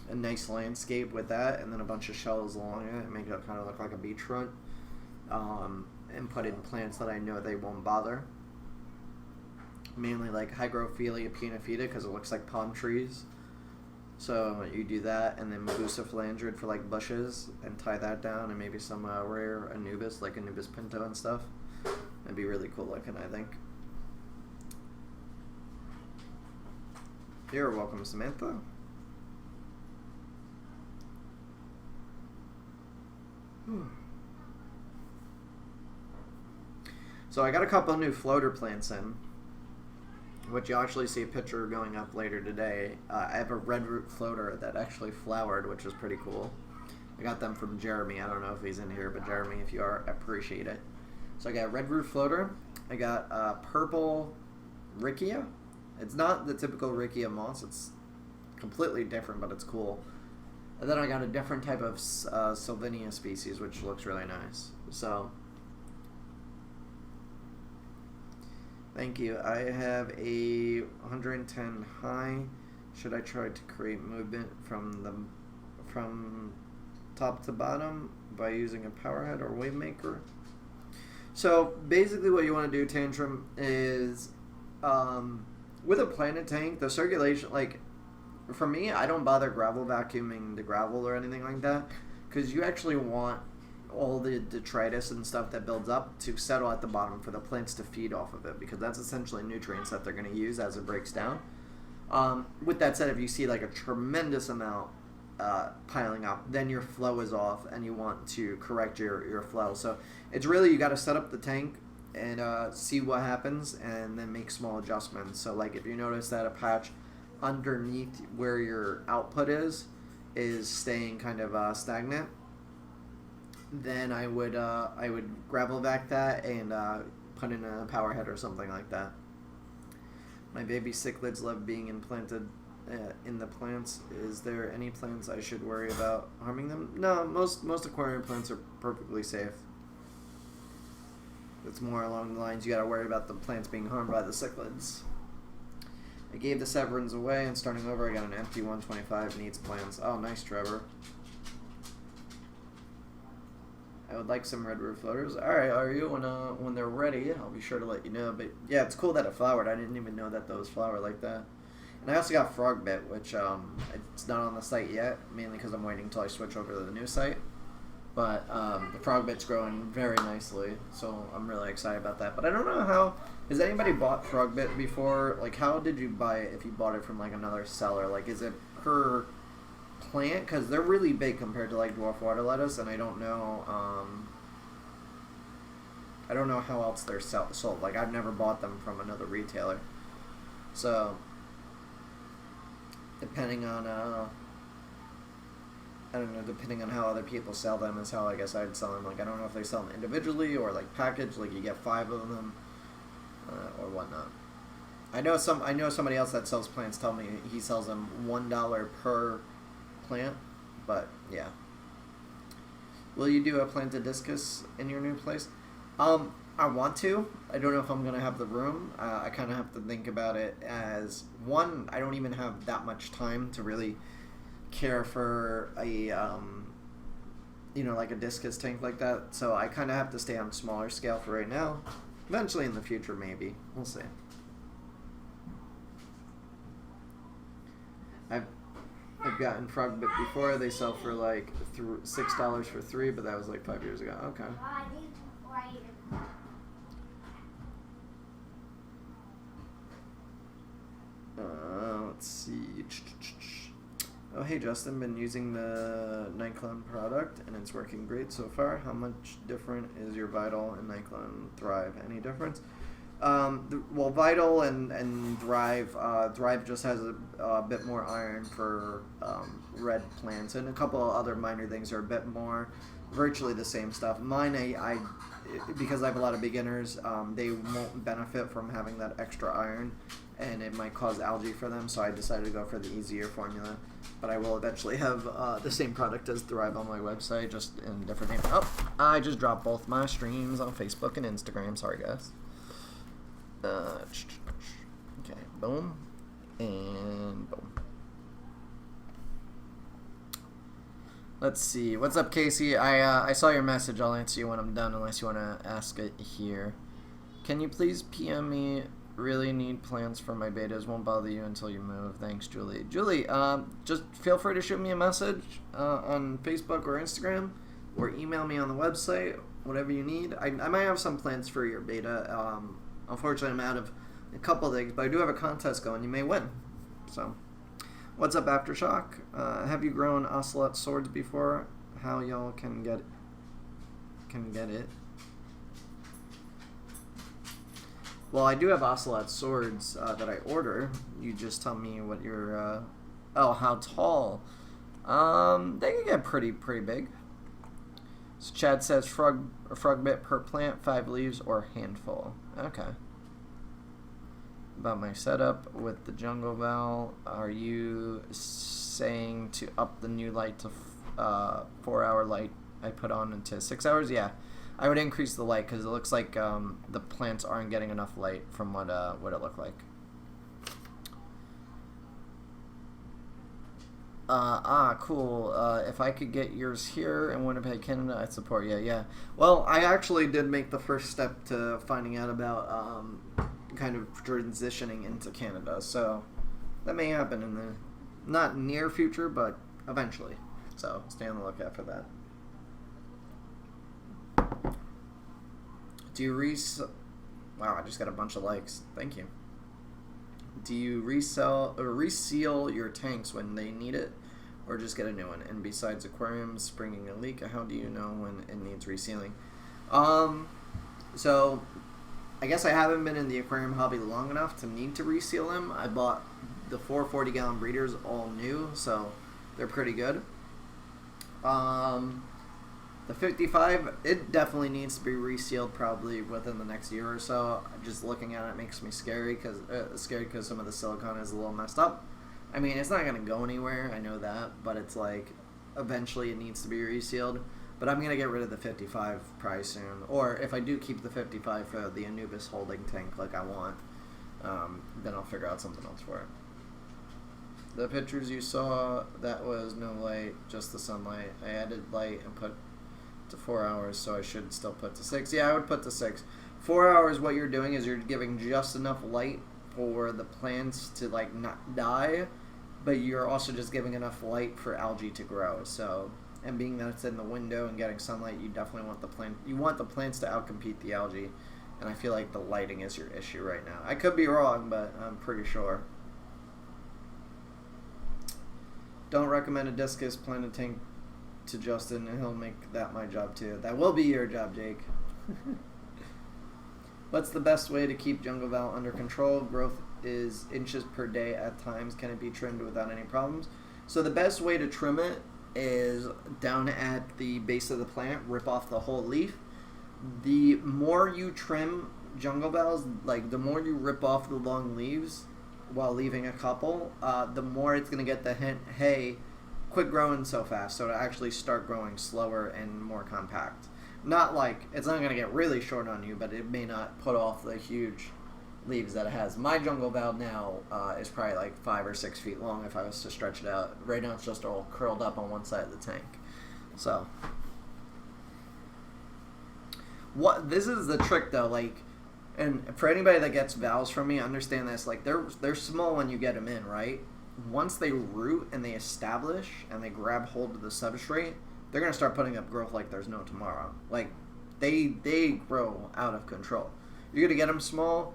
a nice landscape with that, and then a bunch of shells along it, and make it kind of look like a beachfront, and put in plants that I know they won't bother. Mainly like Hygrophila pinifida, because it looks like palm trees. So you do that, and then Medusa phalangrid for like bushes, and tie that down, and maybe some rare Anubis, like Anubis pinto and stuff. That'd be really cool looking, I think. You're welcome, Samantha. So I got a couple of new floater plants in, which you'll actually see a picture going up later today. I have a red root floater that actually flowered, which was pretty cool. I got them from Jeremy. I don't know if he's in here, but Jeremy, if you are, I appreciate it. So I got red root floater. I got purple Riccia. It's not the typical Riccia moss. It's completely different, but it's cool. And then I got a different type of Sylvinia species, which looks really nice. So, thank you. I have a 110 high. Should I try to create movement from top to bottom by using a power head or wave maker? So basically, what you want to do, Tantrum, is with a planted tank, the circulation, like, for me, I don't bother gravel vacuuming the gravel or anything like that, because you actually want all the detritus and stuff that builds up to settle at the bottom for the plants to feed off of it, because that's essentially nutrients that they're going to use as it breaks down. With that said, if you see like a tremendous amount piling up, then your flow is off and you want to correct your flow. So it's really, you got to set up the tank and see what happens, and then make small adjustments. So like if you notice that a patch underneath where your output is staying kind of stagnant, then I would gravel vac that and put in a power head or something like that. My baby cichlids love being implanted in the plants. Is there any plants I should worry about harming them? No, most aquarium plants are perfectly safe. It's more along the lines you got to worry about the plants being harmed by the cichlids. I gave the Severins away, and starting over I got an empty 125, needs plants. Oh, nice, Trevor. I would like some red root floaters. Alright, are you? When they're ready, I'll be sure to let you know. But yeah, it's cool that it flowered. I didn't even know that those flower like that. And I also got Frogbit, which it's not on the site yet, mainly because I'm waiting until I switch over to the new site. But the Frogbit's growing very nicely, so I'm really excited about that. But I don't know how... Has anybody bought Frogbit before? Like, how did you buy it if you bought it from, like, another seller? Like, is it per plant? Because they're really big compared to, like, dwarf water lettuce, and I don't know how else they're sold. Like, I've never bought them from another retailer. So, depending on, I don't know, depending on how other people sell them is how I guess I'd sell them. Like, I don't know if they sell them individually or, like, packaged, like you get 5 of them, or whatnot. I know somebody else that sells plants tell me he sells them $1 per plant, but yeah. Will you do a planted discus in your new place? I want to. I don't know if I'm going to have the room. I kind of have to think about it as, one, I don't even have that much time to really care for a, like a discus tank like that. So I kind of have to stay on a smaller scale for right now. Eventually in the future, maybe. We'll see. I've gotten Frogbit before. They sell for like $6 for 3, but that was like 5 years ago. Okay. Let's see. Oh, hey Justin, been using the Nyclone product and it's working great so far. How much different is your Vital and Nyclone Thrive? Any difference? Well, Vital and Thrive. Thrive just has a bit more iron for red plants, and a couple of other minor things are a bit more virtually the same stuff. Mine, I because I have a lot of beginners, they won't benefit from having that extra iron, and it might cause algae for them, so I decided to go for the easier formula. But I will eventually have the same product as Thrive on my website, just in a different name. Oh, I just dropped both my streams on Facebook and Instagram. Sorry, guys. Okay, boom, and boom. Let's see. What's up, Casey? I saw your message. I'll answer you when I'm done, unless you want to ask it here. Can you please PM me? Really need plans for my betas. Won't bother you until you move. Thanks, Julie. Julie, just feel free to shoot me a message on Facebook or Instagram, or email me on the website. Whatever you need. I might have some plans for your beta. Unfortunately, I'm out of a couple things, but I do have a contest going. You may win. So, what's up, Aftershock? Have you grown ocelot swords before? How y'all can get it? Well, I do have ocelot swords that I order. You just tell me what your how tall? They can get pretty big. So Chad says frog bit per plant, 5 leaves or handful. Okay. About my setup with the jungle val, are you saying to up the new light to 4-hour light I put on into 6 hours? Yeah, I would increase the light because it looks like the plants aren't getting enough light from what it looked like. Cool. If I could get yours here in Winnipeg, Canada, I'd support you. Yeah. Well, I actually did make the first step to finding out about kind of transitioning into Canada, so that may happen in the not near future, but eventually. So stay on the lookout for that. Do you Wow, I just got a bunch of likes. Thank you. Do you resell or reseal your tanks when they need it, or just get a new one? And besides aquariums springing a leak, how do you know when it needs resealing? So I guess I haven't been in the aquarium hobby long enough to need to reseal them. I bought the 4 40-gallon breeders all new, so they're pretty good. The 55, it definitely needs to be resealed probably within the next year or so. Just looking at it makes me scared because some of the silicone is a little messed up. I mean, it's not going to go anywhere, I know that, but it's like eventually it needs to be resealed. But I'm going to get rid of the 55 probably soon. Or if I do keep the 55 for the Anubis holding tank like I want, then I'll figure out something else for it. The pictures you saw, that was no light, just the sunlight. I added light and put to 4 hours, so I should still put to 6. Yeah, I would put to 6. 4 hours, what you're doing is you're giving just enough light for the plants to like not die, but you're also just giving enough light for algae to grow. So, and being that it's in the window and getting sunlight, you definitely want the plants to outcompete the algae, and I feel like the lighting is your issue right now. I could be wrong, but I'm pretty sure. Don't recommend a discus, plant a tank to Justin, and he'll make that my job too. That will be your job, Jake. What's the best way to keep jungle val under control? Growth is inches per day at times. Can it be trimmed without any problems? So the best way to trim it is down at the base of the plant, rip off the whole leaf. The more you trim jungle vals, like the more you rip off the long leaves while leaving a couple, the more it's going to get the hint, hey, quit growing so fast, so to actually start growing slower and more compact. Not like, it's not going to get really short on you, but it may not put off the huge leaves that it has. My jungle val now is probably like 5 or 6 feet long if I was to stretch it out. Right now it's just all curled up on one side of the tank. So, this is the trick though, like, and for anybody that gets vals from me, understand this, like they're small when you get them in, right? Once they root and they establish and they grab hold of the substrate, they're going to start putting up growth like there's no tomorrow. Like, they grow out of control. You're going to get them small,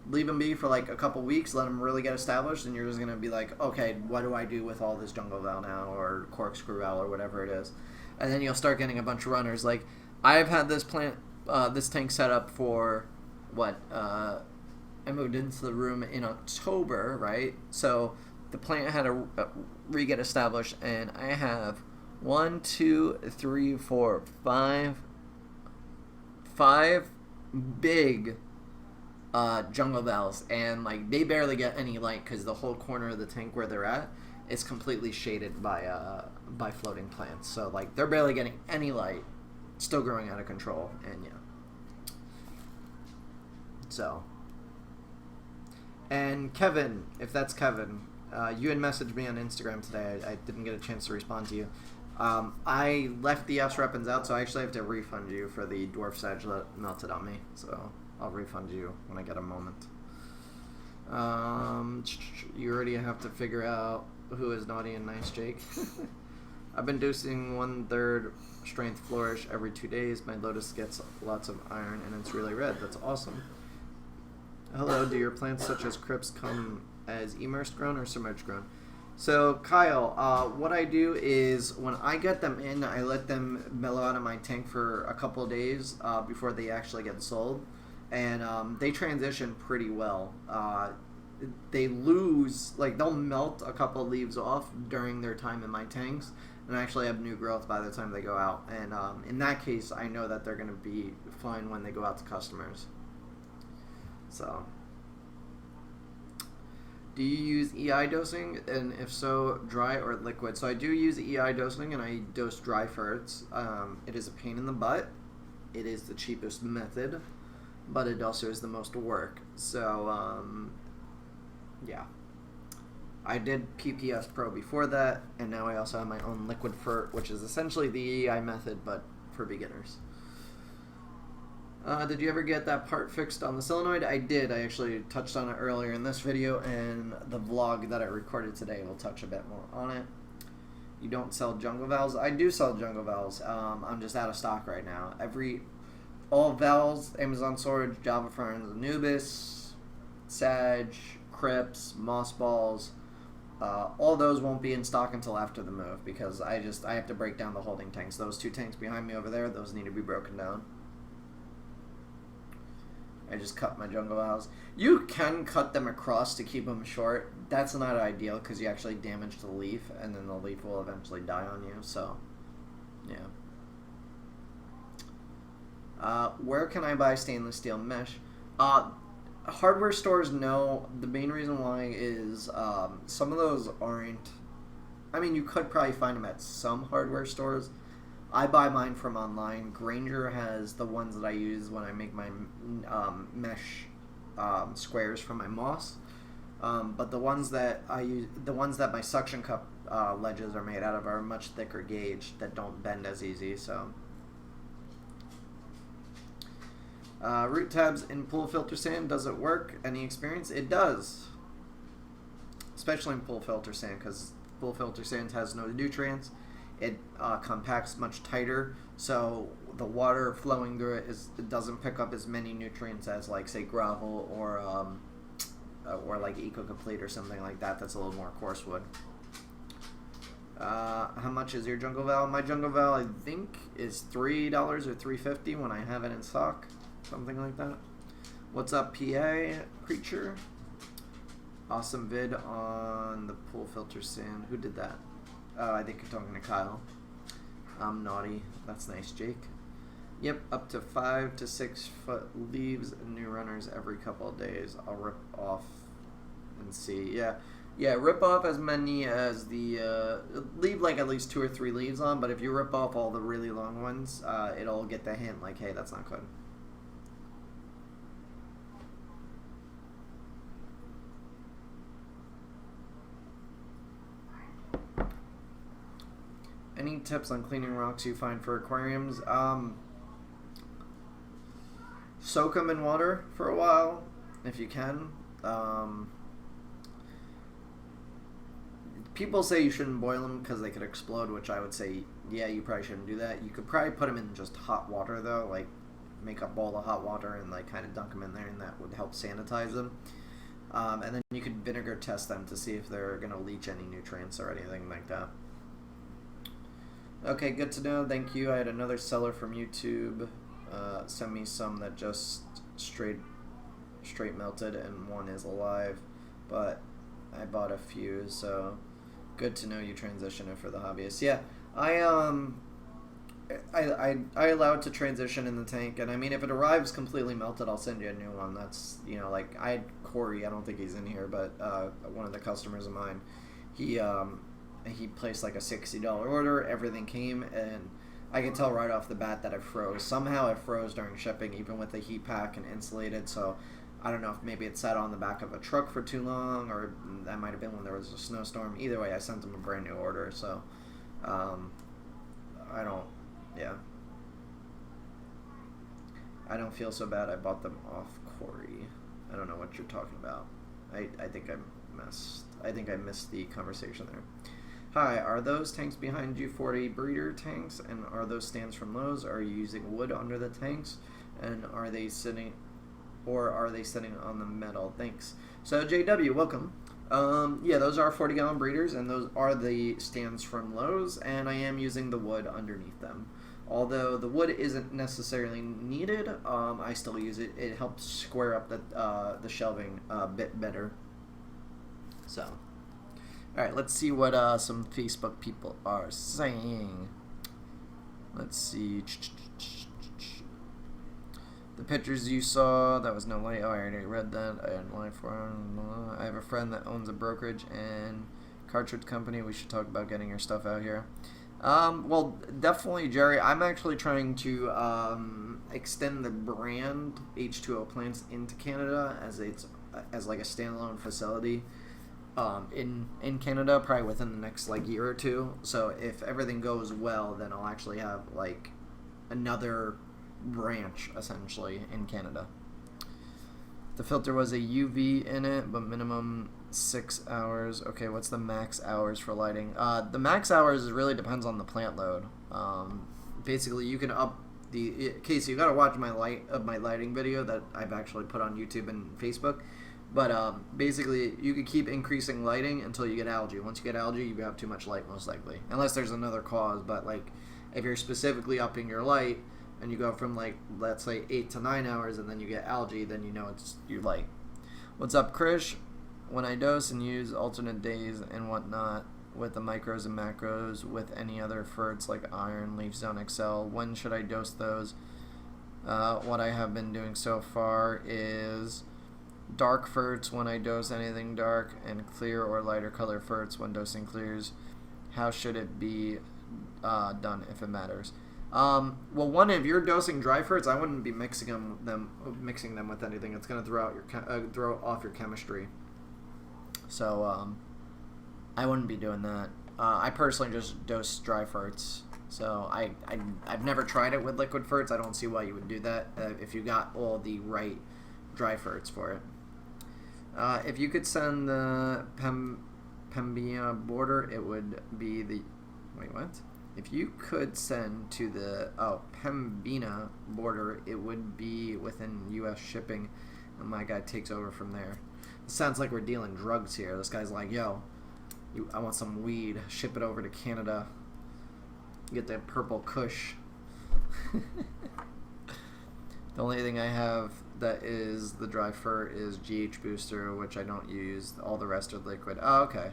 leave them be for like a couple weeks, let them really get established, and you're just going to be like, okay, what do I do with all this jungle val now, or corkscrew val, or whatever it is. And then you'll start getting a bunch of runners. Like, I've had this plant, this tank set up for I moved into the room in October, right? So the plant had to re-get established, and I have 1, 2, 3, 4, 5 big jungle valves, and like they barely get any light because the whole corner of the tank where they're at is completely shaded by floating plants. So like they're barely getting any light, still growing out of control, and yeah. So. And Kevin, if that's Kevin, you had messaged me on Instagram today. I didn't get a chance to respond to you. I left the S-Repens out, so I actually have to refund you for the dwarf sedge that melted on me. So I'll refund you when I get a moment. You already have to figure out who is naughty and nice, Jake. I've been dosing 1/3 strength flourish every 2 days. My lotus gets lots of iron, and it's really red. That's awesome. Hello, do your plants such as crypts come as immersed grown or submerged grown? So, Kyle, what I do is when I get them in, I let them mellow out of my tank for a couple of days before they actually get sold. And they transition pretty well. They lose, like they'll melt a couple of leaves off during their time in my tanks and actually have new growth by the time they go out. And in that case, I know that they're going to be fine when they go out to customers. So, do you use EI dosing? And if so, dry or liquid? So I do use EI dosing, and I dose dry ferts. It is a pain in the butt. It is the cheapest method, but it also is the most work. So, yeah. I did PPS Pro before that, and now I also have my own liquid fert, which is essentially the EI method, but for beginners. Did you ever get that part fixed on the solenoid? I did. I actually touched on it earlier in this video, and the vlog that I recorded today will touch a bit more on it. You don't sell jungle valves? I do sell jungle valves. I'm just out of stock right now. All valves, Amazon Storage, Java Ferns, Anubis, Sag, Crypts, Moss Balls, all those won't be in stock until after the move because I have to break down the holding tanks. Those 2 tanks behind me over there, those need to be broken down. I just cut my jungle valves. You can cut them across to keep them short. That's not ideal because you actually damage the leaf, and then the leaf will eventually die on you. So, yeah. Where can I buy stainless steel mesh? Hardware stores, no. The main reason why is some of those aren't... I mean, you could probably find them at some hardware stores. I buy mine from online. Granger has the ones that I use when I make my mesh squares for my moss. But the ones that I use, the ones that my suction cup ledges are made out of, are much thicker gauge that don't bend as easy. So, root tabs in pool filter sand, does it work? Any experience? It does, especially in pool filter sand because pool filter sand has no nutrients. It compacts much tighter, so the water flowing through it doesn't pick up as many nutrients as, like, say, gravel or like Eco Complete or something like that. That's a little more coarse wood. How much is your jungle valve? My jungle valve, I think, is $3 or $3.50 when I have it in stock, something like that. What's up, PA Preacher? Awesome vid on the pool filter sand. Who did that? I think you're talking to Kyle. I'm naughty. That's nice, Jake. Yep, up to 5 to 6 foot leaves and new runners every couple of days. I'll rip off and see. Yeah, rip off as many as the... leave like at least 2 or 3 leaves on, but if you rip off all the really long ones, it'll get the hint like, hey, that's not good. Any tips on cleaning rocks you find for aquariums? Soak them in water for a while, if you can. People say you shouldn't boil them because they could explode, which I would say, yeah, you probably shouldn't do that. You could probably put them in just hot water, though, like make a bowl of hot water and like kind of dunk them in there, and that would help sanitize them. And then you could vinegar test them to see if they're going to leach any nutrients or anything like that. Okay, good to know. Thank you. I had another seller from YouTube send me some that just straight straight melted and one is alive, but I bought a few, so good to know you transition it for the hobbyists. Yeah, I allow it to transition in the tank, and I mean, if it arrives completely melted, I'll send you a new one. That's, you know, like, I had Corey, I don't think he's in here, but one of the customers of mine, he placed like a $60 order, everything came, and I could tell right off the bat that it froze. Somehow it froze during shipping, even with the heat pack and insulated, so I don't know if maybe it sat on the back of a truck for too long, or that might have been when there was a snowstorm. Either way, I sent him a brand new order, so I don't feel so bad I bought them off Corey. I don't know what you're talking about. I think I missed the conversation there. Hi, are those tanks behind you 40 breeder tanks, and are those stands from Lowe's? Are you using wood under the tanks, and are they sitting on the metal? Thanks. So JW, welcome. Yeah, those are 40-gallon breeders, and those are the stands from Lowe's, and I am using the wood underneath them. Although the wood isn't necessarily needed, I still use it. It helps square up the shelving a bit better. So, all right, let's see what some Facebook people are saying. Let's see. The pictures you saw, that was no light. Oh, I already read that. I didn't lie for it. I have a friend that owns a brokerage and cartridge company. We should talk about getting your stuff out here. Well, definitely, Jerry. I'm actually trying to extend the brand H2O Plants into Canada as like a standalone facility in Canada, probably within the next like year or two. So if everything goes well, then I'll actually have like another branch essentially in Canada. The filter was a UV in it, but minimum 6 hours. Okay, what's the max hours for lighting? The max hours really depends on the plant load. Basically, you can up the Casey. You gotta watch my lighting video that I've actually put on YouTube and Facebook. But basically, you could keep increasing lighting until you get algae. Once you get algae, you have too much light, most likely, unless there's another cause. But like, if you're specifically upping your light, and you go from like, let's say 8 to 9 hours, and then you get algae, then you know it's your light. What's up, Krish? When I dose and use alternate days and whatnot with the micros and macros with any other ferts like iron, leaf zone, excel, when should I dose those? What I have been doing so far is dark ferts when I dose anything dark, and clear or lighter color ferts when dosing clears. How should it be done if it matters? Well, one, if you're dosing dry ferts, I wouldn't be mixing them with anything. It's going to throw off your chemistry. So I wouldn't be doing that. I personally just dose dry ferts. So I've never tried it with liquid ferts. I don't see why you would do that if you got all the right dry ferts for it. If you could send the Pembina border, it would be the... Wait, what? If you could send to the Pembina border, it would be within U.S. shipping, and my guy takes over from there. It sounds like we're dealing drugs here. This guy's like, yo, I want some weed. Ship it over to Canada. Get that purple kush. The only thing I have that is the dry fur is GH Booster, which I don't use. All the rest are liquid. Oh, okay.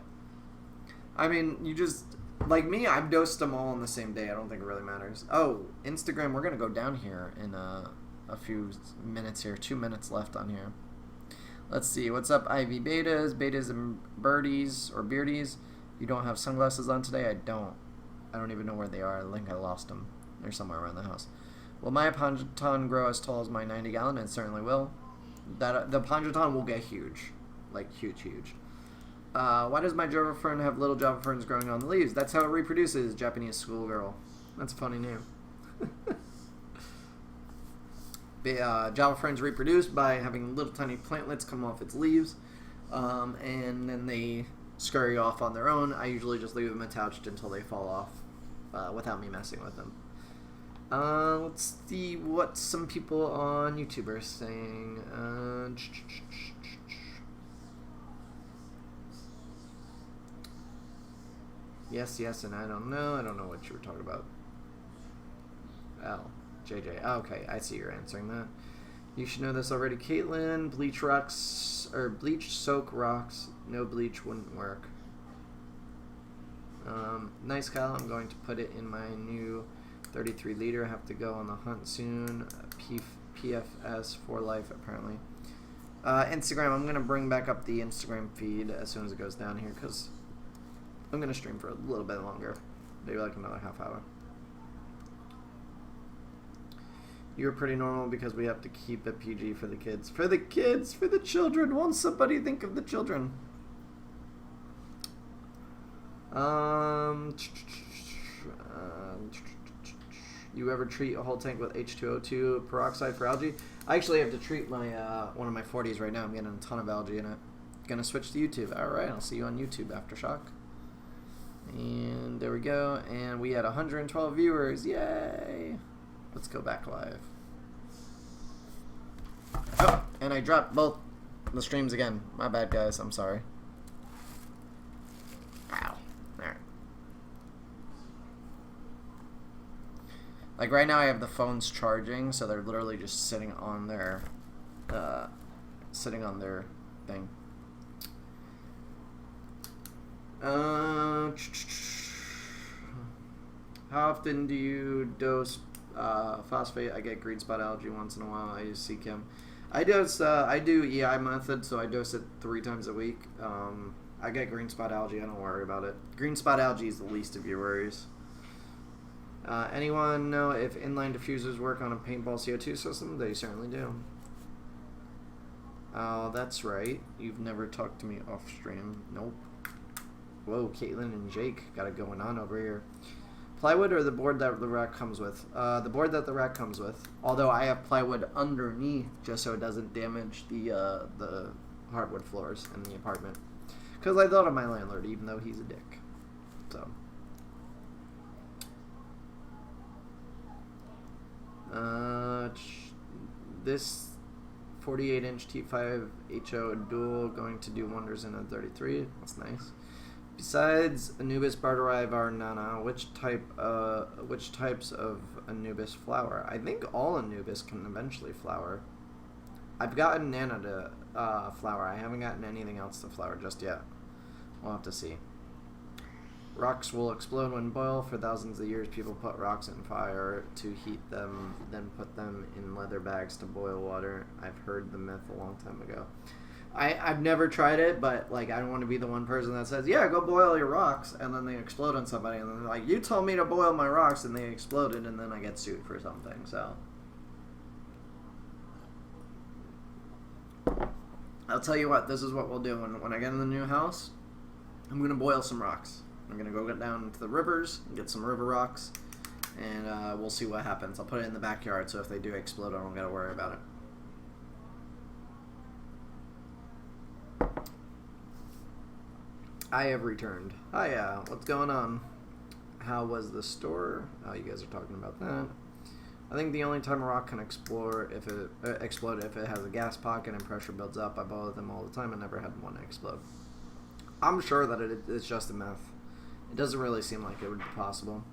I mean, you just... Like me, I've dosed them all on the same day. I don't think it really matters. Oh, Instagram, we're going to go down here in a few minutes here. 2 minutes left on here. Let's see. What's up, Ivy Betas and Birdies or Beardies? You don't have sunglasses on today? I don't even know where they are. I think I lost them. They're somewhere around the house. Will my Pongeton grow as tall as my 90-gallon? It certainly will. The Pongeton will get huge. Like, huge, huge. Why does my Java fern have little Java ferns growing on the leaves? That's how it reproduces, Japanese schoolgirl. That's a funny name. Java ferns reproduce by having little tiny plantlets come off its leaves, and then they scurry off on their own. I usually just leave them attached until they fall off without me messing with them. Let's see what some people on YouTube are saying. Yes, and I don't know. I don't know what you were talking about. Oh, JJ. Okay, I see you're answering that. You should know this already, Caitlin. Bleach rocks, or bleach soak rocks. No bleach wouldn't work. Nice, Kyle. I'm going to put it in my new 33 liter. I have to go on the hunt soon. PFS for life, apparently. Instagram. I'm going to bring back up the Instagram feed as soon as it goes down here because I'm going to stream for a little bit longer. Maybe like another half hour. You're pretty normal because we have to keep it PG for the kids. For the kids! For the children! Won't somebody think of the children? You ever treat a whole tank with H2O2 peroxide for algae? I actually have to treat my one of my 40s right now. I'm getting a ton of algae in it. Gonna switch to YouTube. Alright, I'll see you on YouTube, Aftershock. And there we go. And we had 112 viewers. Yay! Let's go back live. Oh, and I dropped both the streams again. My bad, guys. I'm sorry. Ow. Alright. Like right now I have the phones charging, so they're literally just sitting on their thing. How often do you dose phosphate? I get green spot algae once in a while. I use CChem. I do EI method, so I dose it 3 times a week. I get green spot algae. I don't worry about it. Green spot algae is the least of your worries. Anyone know if inline diffusers work on a paintball CO2 system? They certainly do. Oh, that's right. You've never talked to me off stream. Nope. Whoa, Caitlin and Jake got it going on over here. Plywood or the board that the rack comes with? The board that the rack comes with. Although I have plywood underneath just so it doesn't damage the hardwood floors in the apartment. Because I thought of my landlord, even though he's a dick. So. This 48-inch T5 HO dual going to do wonders in a 33. That's nice. Besides Anubis, Barterivar, Nana, which types of Anubis flower? I think all Anubis can eventually flower. I've gotten Nana to flower. I haven't gotten anything else to flower just yet. We'll have to see. Rocks will explode when boiled. For thousands of years, people put rocks in fire to heat them, then put them in leather bags to boil water. I've heard the myth a long time ago. I've never tried it, but like I don't want to be the one person that says, yeah, go boil your rocks, and then they explode on somebody, and then they're like, you told me to boil my rocks, and they exploded, and then I get sued for something, so. I'll tell you what, this is what we'll do. When I get in the new house, I'm going to boil some rocks. I'm going to go get down to the rivers and get some river rocks, and we'll see what happens. I'll put it in the backyard, so if they do explode, I don't got to worry about it. I have returned. Hiya, what's going on? How was the store? Oh, you guys are talking about that. I think the only time a rock can explode if it has a gas pocket and pressure builds up. I boil them all the time and never had one explode. I'm sure that it's just a myth. It doesn't really seem like it would be possible.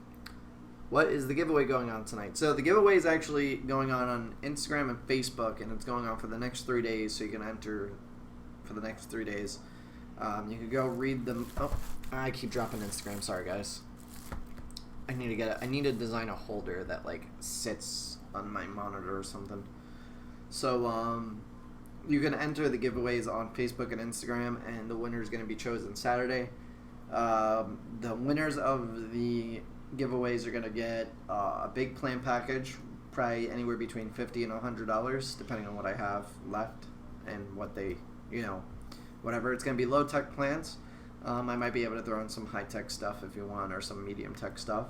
What is the giveaway going on tonight? So the giveaway is actually going on Instagram and Facebook, and it's going on for the next 3 days, so you can enter for the next 3 days. You can go read them. Oh, I keep dropping Instagram. Sorry, guys. I need to design a holder that like sits on my monitor or something. So you can enter the giveaways on Facebook and Instagram, and the winner is going to be chosen Saturday. The winners of the giveaways are going to get a big plant package, probably anywhere between $50 and $100, depending on what I have left and what they, whatever. It's going to be low-tech plants. I might be able to throw in some high-tech stuff if you want, or some medium-tech stuff.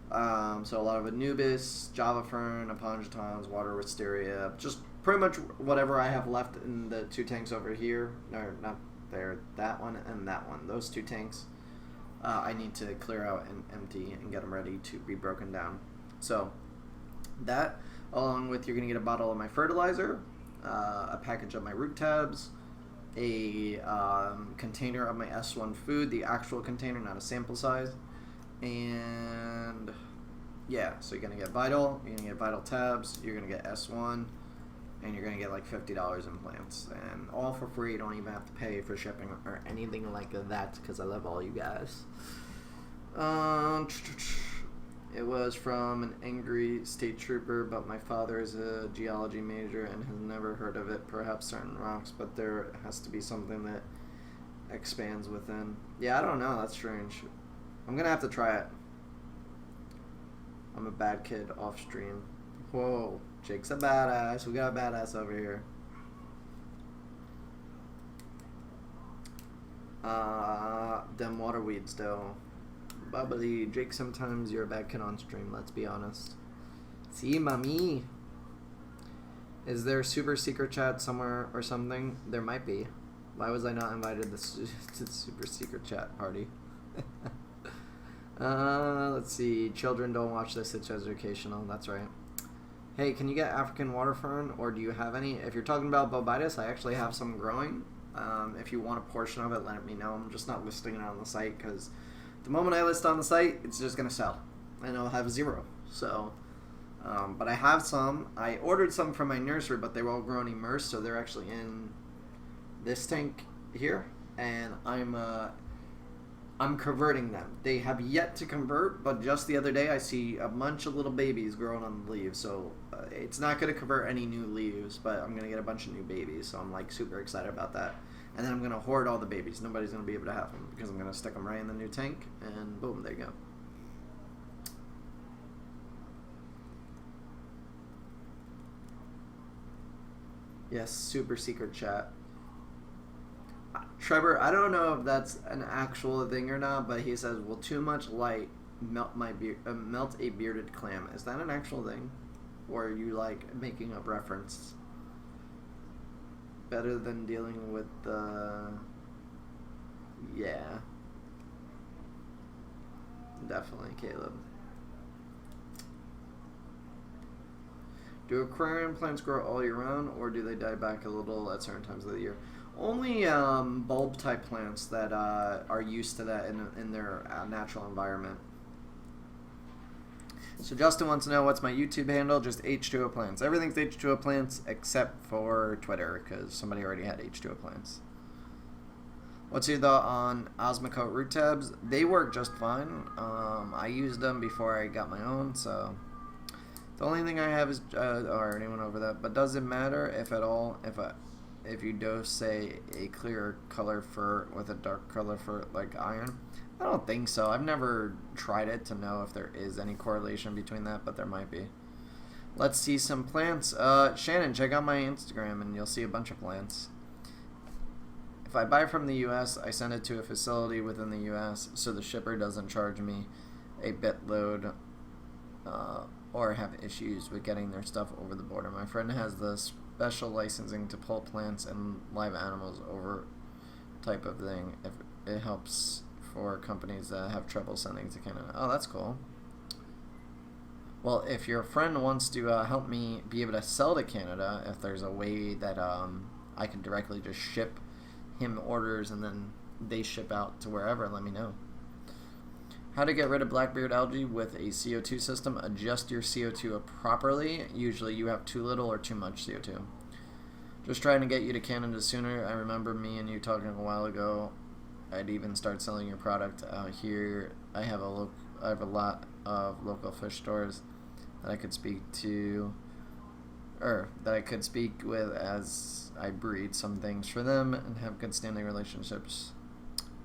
So a lot of Anubis, Java Fern, Apongatons, Water Wisteria, just pretty much whatever I have left in the 2 tanks over here. Or not there, that one and that one. Those 2 tanks I need to clear out and empty and get them ready to be broken down. So that, along with you're going to get a bottle of my fertilizer, a package of my root tabs, a container of my S1 food, the actual container, not a sample size, and yeah, so you're going to get Vital, you're going to get Vital tabs, you're going to get S1, and you're gonna get like $50 in plants, and all for free. You don't even have to pay for shipping or anything like that, because I love all you guys. It was from an angry state trooper, but my father is a geology major and has never heard of it. Perhaps certain rocks, but there has to be something that expands within. Yeah, I don't know. That's strange. I'm gonna have to try it. I'm a bad kid off stream. Whoa, Jake's a badass. We got a badass over here. Them water weeds though. Bubbly. Jake, sometimes you're a bad kid on stream, let's be honest. See, mami. Is there super secret chat somewhere or something? There might be. Why was I not invited to the super secret chat party? Let's see. Children don't watch this. It's educational. That's right. Hey, can you get African water fern, or do you have any? If you're talking about bobitis, I actually have some growing. If you want a portion of it, let me know. I'm just not listing it on the site, because the moment I list on the site, it's just going to sell. And I'll have zero. So, but I have some. I ordered some from my nursery, but they were all grown immersed, so they're actually in this tank here, and I'm converting them. They have yet to convert, but just the other day I see a bunch of little babies growing on the leaves, so it's not going to convert any new leaves, but I'm going to get a bunch of new babies, so I'm like super excited about that. And then I'm going to hoard all the babies. Nobody's going to be able to have them, because I'm going to stick them right in the new tank, and boom, there you go. Yes, super secret chat. Trevor, I don't know if that's an actual thing or not, but he says, will too much light melt a bearded clam? Is that an actual thing? Or are you like making up reference? Better than dealing with the... Yeah. Definitely, Caleb. Do aquarium plants grow all year round, or do they die back a little at certain times of the year? Only bulb type plants that are used to that in their natural environment. So Justin wants to know, what's my YouTube handle? Just H2O Plants. Everything's H2O Plants except for Twitter, because somebody already had H2O Plants. What's your thought on Osmocote root tabs? They work just fine. I used them before I got my own, so the only thing I have is I already went over that. But does it matter if at all if you dose, say, a clear color fur with a dark color fur like iron? I don't think so. I've never tried it to know if there is any correlation between that, but there might be. Let's see some plants. Shannon, check out my Instagram and you'll see a bunch of plants. If I buy from the U.S., I send it to a facility within the U.S. so the shipper doesn't charge me a bit load or have issues with getting their stuff over the border. My friend has the special licensing to pull plants and live animals over type of thing. If it helps for companies that have trouble sending to Canada. Oh, that's cool. Well, if your friend wants to help me be able to sell to Canada, if there's a way that I can directly just ship him orders and then they ship out to wherever, let me know. How to get rid of blackbeard algae with a CO2 system. Adjust your CO2 properly. Usually you have too little or too much CO2. Just trying to get you to Canada sooner. I remember me and you talking a while ago. I'd even start selling your product out here. I have a lot of local fish stores that I could speak to, or that I could speak with as I breed some things for them and have good standing relationships.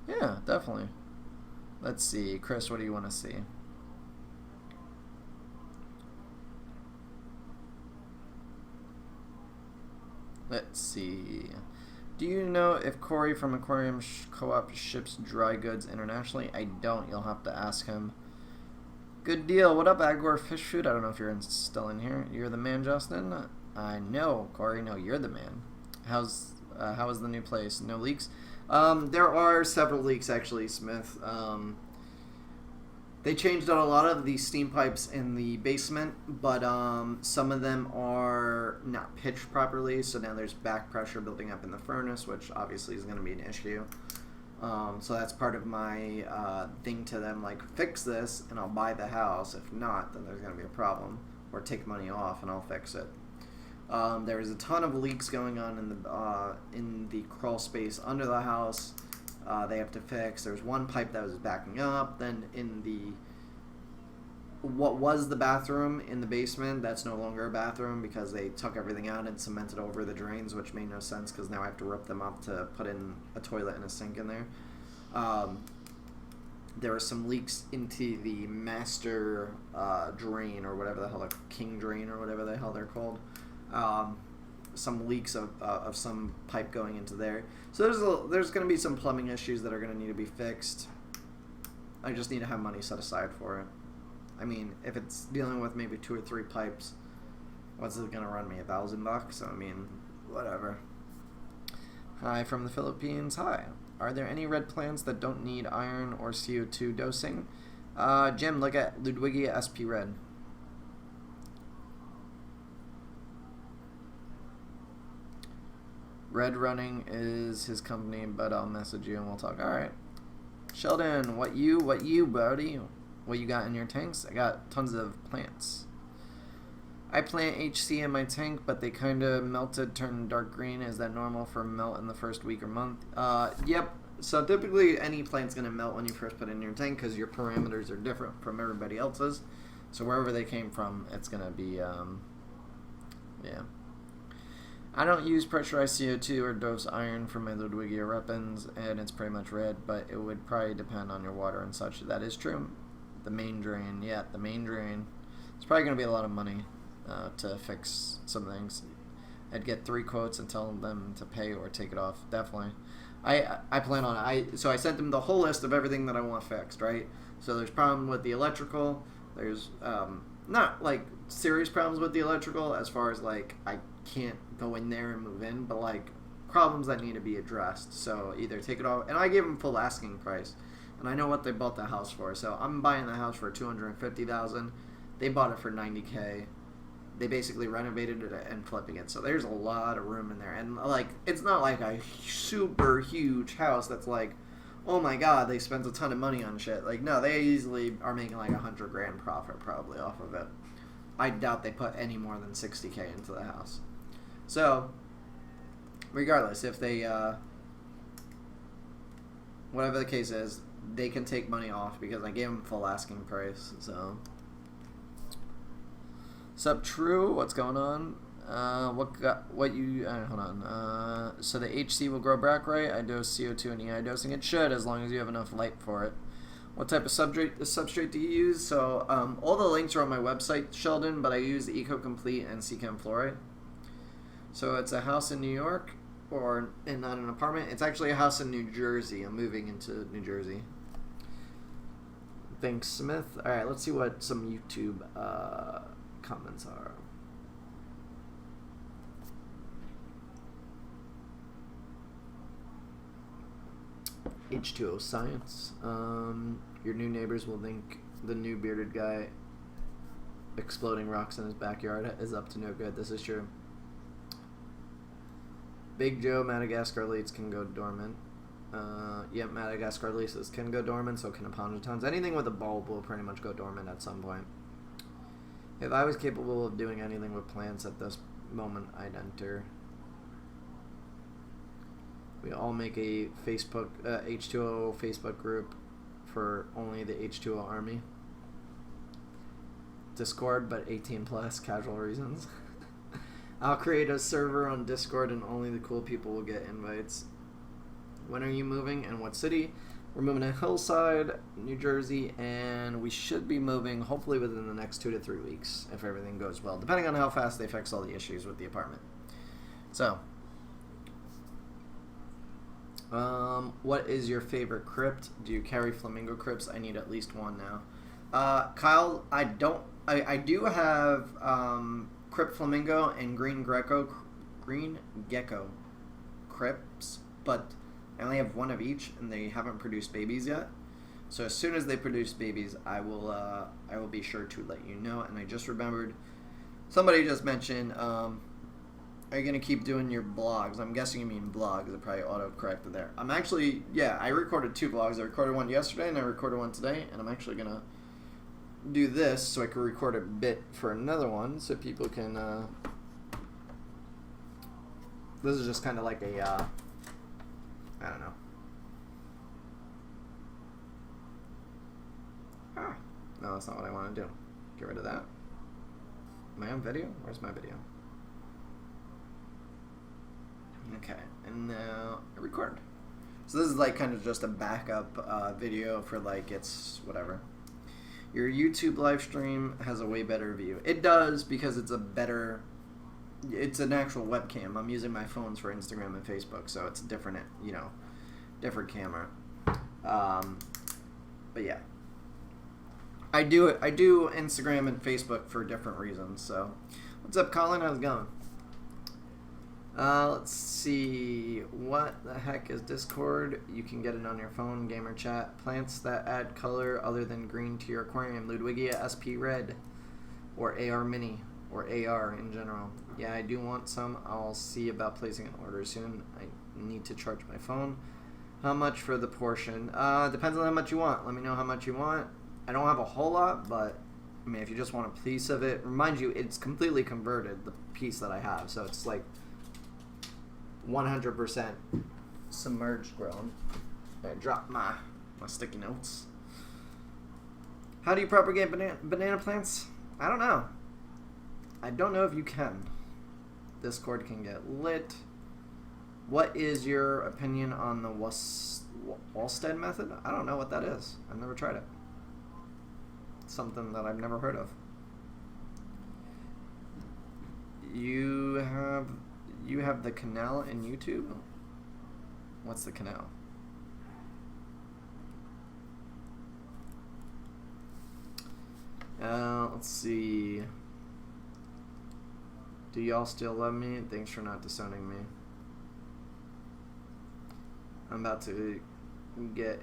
Yeah, definitely. Let's see. Chris, what do you want to see? Let's see. Do you know if Corey from Aquarium Co-op ships dry goods internationally? I don't. You'll have to ask him. Good deal. What up, Agor Fish Food? I don't know if you're still in here. You're the man, Justin? I know, Corey. No, you're the man. How is the new place? No leaks? There are several leaks, actually, Smith. They changed out a lot of the steam pipes in the basement, but some of them are not pitched properly, so now there's back pressure building up in the furnace, which obviously is going to be an issue. So that's part of my thing to them, like, fix this and I'll buy the house. If not, then there's going to be a problem. Or take money off and I'll fix it. There was a ton of leaks going on in the crawl space under the house. They have to fix. There's one pipe that was backing up. Then in what was the bathroom in the basement, that's no longer a bathroom because they took everything out and cemented over the drains, which made no sense because now I have to rip them up to put in a toilet and a sink in there. There were some leaks into the master drain, or whatever the hell, king drain, or whatever the hell they're called. Some leaks of some pipe going into there. So there's going to be some plumbing issues that are going to need to be fixed. I just need to have money set aside for it. I mean, if it's dealing with maybe 2 or 3 pipes, what's it going to run me, $1,000? I mean, whatever. Hi from the Philippines. Hi. Are there any red plants that don't need iron or CO2 dosing? Jim, look at Ludwigia SP Red. Red Running is his company, but I'll message you and we'll talk. All right. Sheldon, what you, buddy? What you got in your tanks? I got tons of plants. I plant HC in my tank, but they kind of melted, turned dark green. Is that normal for melt in the first week or month? Yep. So typically any plant's going to melt when you first put it in your tank because your parameters are different from everybody else's. So wherever they came from, it's going to be, yeah. I don't use pressurized CO2 or dose iron for my Ludwigia weapons, and it's pretty much red, but it would probably depend on your water and such. That is true. The main drain, yeah, the main drain. It's probably going to be a lot of money to fix some things. I'd get 3 quotes and tell them to pay or take it off. Definitely. I plan on it. So I sent them the whole list of everything that I want fixed, right? So there's problem with the electrical. There's not like serious problems with the electrical as far as like I can't go in there and move in, but like problems that need to be addressed. So either take it off, and I gave them full asking price, and I know what they bought the house for. So I'm buying the house for $250,000. They bought it for $90K. They basically renovated it and flipping it. So there's a lot of room in there, and like it's not like a super huge house that's like, oh my god, they spent a ton of money on shit. Like no, they easily are making like $100,000 profit probably off of it. I doubt they put any more than $60K into the house. So, regardless, if they, whatever the case is, they can take money off because I gave them full asking price. So, sup, True? What's going on? Hold on. So the HC will grow back, right? I dose CO2 and EI dosing. It should, as long as you have enough light for it. What type of substrate do you use? So all the links are on my website, Sheldon, but I use EcoComplete and Seachem Fluorite. So it's a house in New York, and not an apartment. It's actually a house in New Jersey. I'm moving into New Jersey. Thanks, Smith. All right, let's see what some YouTube comments are. H2O Science. Your new neighbors will think the new bearded guy exploding rocks in his backyard is up to no good. This is true. Big Joe, Madagascar leads can go dormant. Yep, Madagascar leases can go dormant, so can Epongatons. Anything with a bulb will pretty much go dormant at some point. If I was capable of doing anything with plants at this moment, I'd enter. We all make a Facebook H2O Facebook group for only the H2O army. Discord, but 18 plus, casual reasons. I'll create a server on Discord and only the cool people will get invites. When are you moving and what city? We're moving to Hillside, New Jersey, and we should be moving hopefully within the next 2 to 3 weeks if everything goes well, depending on how fast they fix all the issues with the apartment. So, what is your favorite crypt? Do you carry flamingo crypts? I need at least one now. Kyle, I do have crypt flamingo and green gecko crypts, but I only have one of each, and they haven't produced babies yet. So as soon as they produce babies, I will be sure to let you know. And I just remembered, somebody just mentioned, are you going to keep doing your blogs? I'm guessing you mean blogs. It probably auto-corrected there. I'm actually, yeah, I recorded 2 vlogs. I recorded one yesterday, and I recorded one today, and I'm actually going to do this so I can record a bit for another one so people can This is just kind of like a, I don't know. Ah, no, that's not what I want to do. Get rid of that. Am I on video? Where's my video? Okay, and now I record. So this is like kind of just a backup video for like it's whatever. Your YouTube live stream has a way better view. It does because it's a better... It's an actual webcam. I'm using my phones for Instagram and Facebook, so it's a different, you know, different camera. But yeah, I do Instagram and Facebook for different reasons. So, what's up, Colin? How's it going? Let's see. What the heck is Discord? You can get it on your phone. Gamer chat. Plants that add color other than green to your aquarium. Ludwigia SP Red, or AR Mini, or AR in general. Yeah, I do want some. I'll see about placing an order soon. I need to charge my phone. How much for the portion? Depends on how much you want. Let me know how much you want. I don't have a whole lot, but I mean, if you just want a piece of it, remind you, it's completely converted, the piece that I have. So it's like 100% submerged grown. I dropped my sticky notes. How do you propagate banana plants? I don't know. I don't know if you can. Discord can get lit. What is your opinion on the Wallstead method? I don't know what that is. I've never tried it. It's something that I've never heard of. You have the canal in YouTube? What's the canal? Let's see. Do y'all still love me? Thanks for not disowning me. I'm about to get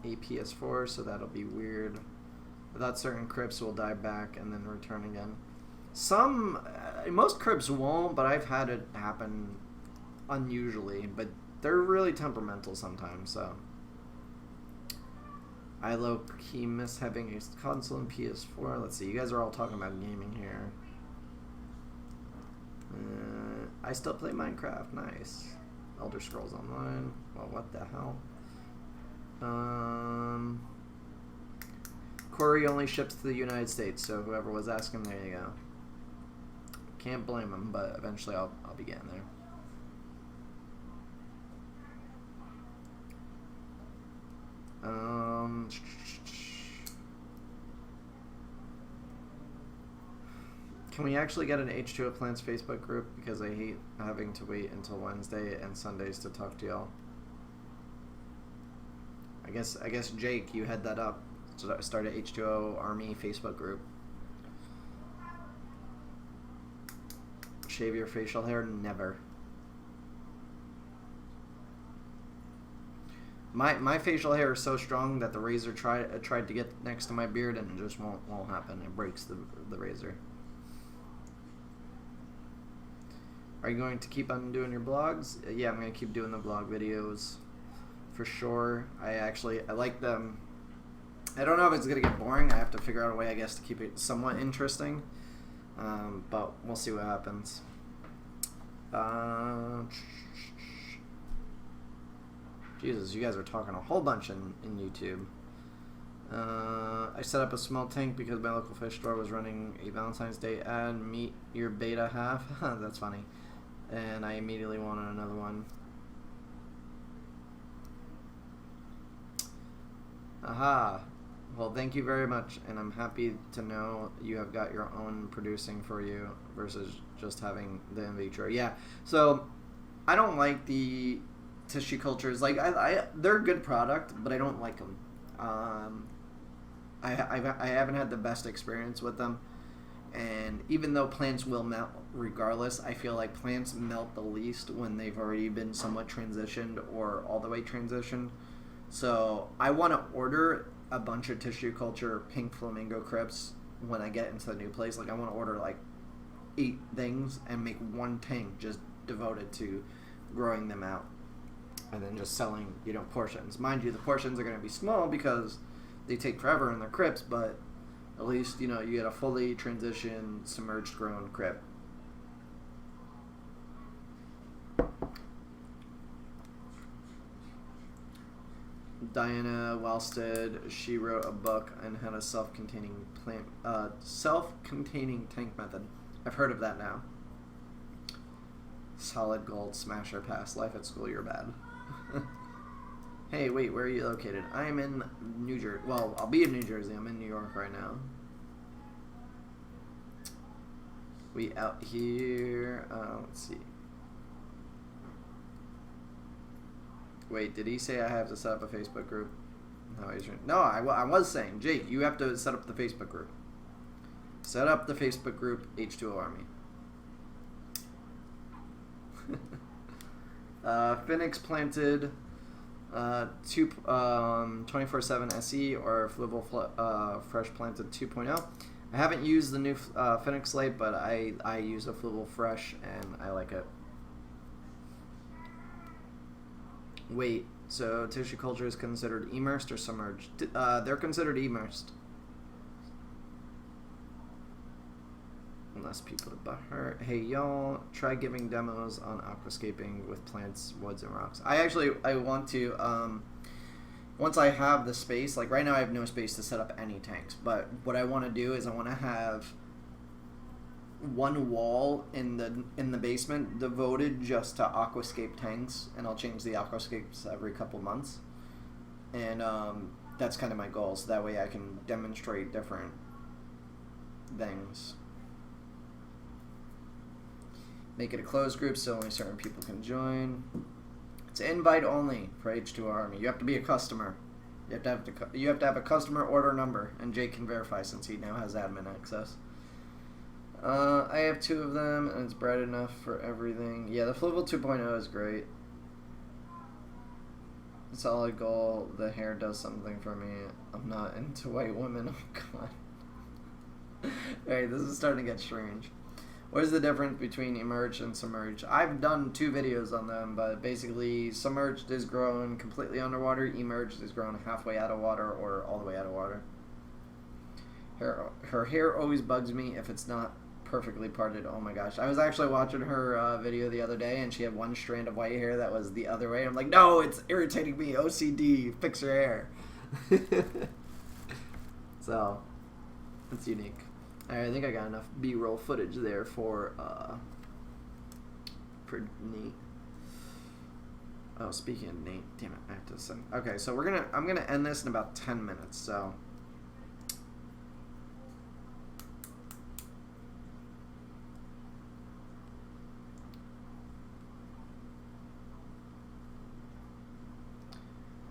a PS4, so that'll be weird. I thought certain crypts will die back and then return again. Some, most crypts won't, but I've had it happen unusually. But they're really temperamental sometimes, so. I low-key miss having a console and PS4. Let's see, you guys are all talking about gaming here. I still play Minecraft. Nice. Elder Scrolls Online. Well, what the hell? Corey only ships to the United States, so whoever was asking, there you go. Can't blame him, but eventually I'll be getting there. Can we actually get an H2O Plants Facebook group? Because I hate having to wait until Wednesday and Sundays to talk to y'all. I guess Jake, you head that up. So start a H2O Army Facebook group. Shave your facial hair? Never. My facial hair is so strong that the razor tried to get next to my beard and it just won't happen. It breaks the razor. Are you going to keep on doing your blogs? Yeah, I'm going to keep doing the blog videos for sure. I like them. I don't know if it's going to get boring. I have to figure out a way, I guess, to keep it somewhat interesting. But we'll see what happens. Jesus, you guys are talking a whole bunch in YouTube. I set up a small tank because my local fish store was running a Valentine's Day ad. Meet your beta half. That's funny. And I immediately wanted another one. Aha. Well, thank you very much, and I'm happy to know you have got your own producing for you versus just having the in vitro. Yeah, so I don't like the tissue cultures. Like, they're a good product, but I don't like them. I haven't had the best experience with them, and even though plants will melt regardless, I feel like plants melt the least when they've already been somewhat transitioned or all the way transitioned. So I want to order a bunch of tissue culture pink flamingo crypts when I get into the new place. Like, I want to order like 8 things and make one tank just devoted to growing them out and then just selling, you know, portions. Mind you, the portions are going to be small because they take forever in their crypts, but at least, you know, you get a fully transitioned submerged grown crypt. Diana Wellstead. She wrote a book and had a self-containing tank method. I've heard of that now. Solid gold, smasher pass. Life at school, you're bad. Hey, wait, where are you located? I'm in New Jersey. Well, I'll be in New Jersey. I'm in New York right now. We out here. Let's see. Wait, did he say I have to set up a Facebook group? No, I was saying, Jake, you have to set up the Facebook group. Set up the Facebook group, H2O Army. Phoenix planted 24/7 SE or Fluval Fresh planted 2.0. I haven't used the new Phoenix slate, but I use a Fluval Fresh and I like it. Wait, so tissue culture is considered immersed or submerged? They're considered immersed. Unless people are butthurt. Hey y'all, try giving demos on aquascaping with plants, woods, and rocks. I want to, once I have the space, like right now I have no space to set up any tanks, but what I want to do is I want to have one wall in the basement devoted just to aquascape tanks, and I'll change the aquascapes every couple months, and that's kind of my goal, so that way I can demonstrate different things. Make it a closed group so only certain people can join. It's invite only for H2O Army. You have to be a customer. You have to have a customer order number, and Jake can verify since he now has admin access. I have 2 of them, and it's bright enough for everything. Yeah, the Fluval 2.0 is great. Solid goal. The hair does something for me. I'm not into white women. Oh god. Alright, this is starting to get strange. What is the difference between emerged and submerged? I've done 2 videos on them, but basically submerged is grown completely underwater, emerged is grown halfway out of water or all the way out of water. Her hair always bugs me if it's not perfectly parted. Oh my gosh. I was actually watching her video the other day, and she had one strand of white hair that was the other way. I'm like, no, it's irritating me. OCD, fix your hair. So, it's unique. I think I got enough B-roll footage there for Nate. Oh, speaking of Nate, damn it, I have to send. Okay, so I'm gonna end this in about 10 minutes. So,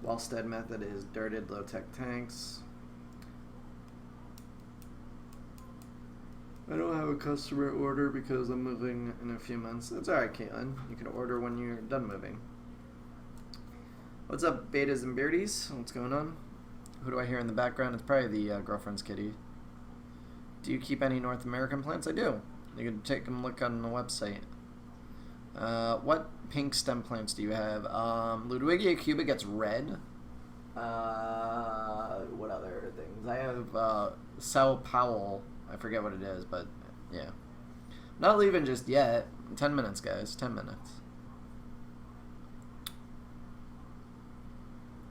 Wellstead method is dirted low-tech tanks. I don't have a customer order because I'm moving in a few months. That's alright, Caitlin. You can order when you're done moving. What's up, betas and beardies? What's going on? Who do I hear in the background? It's probably the girlfriend's kitty. Do you keep any North American plants? I do. You can take a look on the website. What pink stem plants do you have? Ludwigia cuba gets red. What other things? I have Sao Powell. I forget what it is, but yeah. Not leaving just yet. 10 minutes, guys. 10 minutes.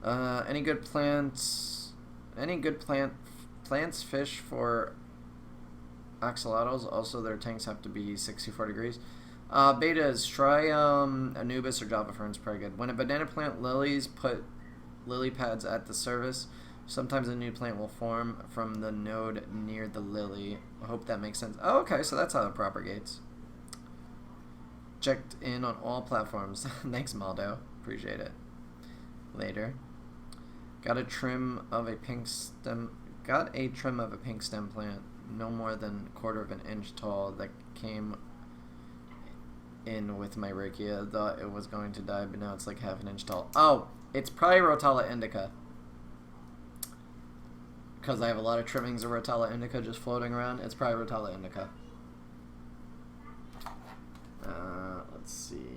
Any good plants? Any good plants fish for axolotls? Also, their tanks have to be 64 degrees. Betas, try Anubis or Java ferns, pretty good. When a banana plant lilies, put lily pads at the surface. Sometimes a new plant will form from the node near the lily. I hope that makes sense. Oh, okay, so that's how it propagates. Checked in on all platforms. Thanks, Maldo. Appreciate it. Later. Got a trim of a pink stem plant, no more than 1/4 of an inch tall, that came in with my rakia. Thought it was going to die, but now it's like 1/2 inch tall. Oh, it's probably Rotella indica. Because I have a lot of trimmings of Rotella indica just floating around. It's probably Rotella indica. Let's see.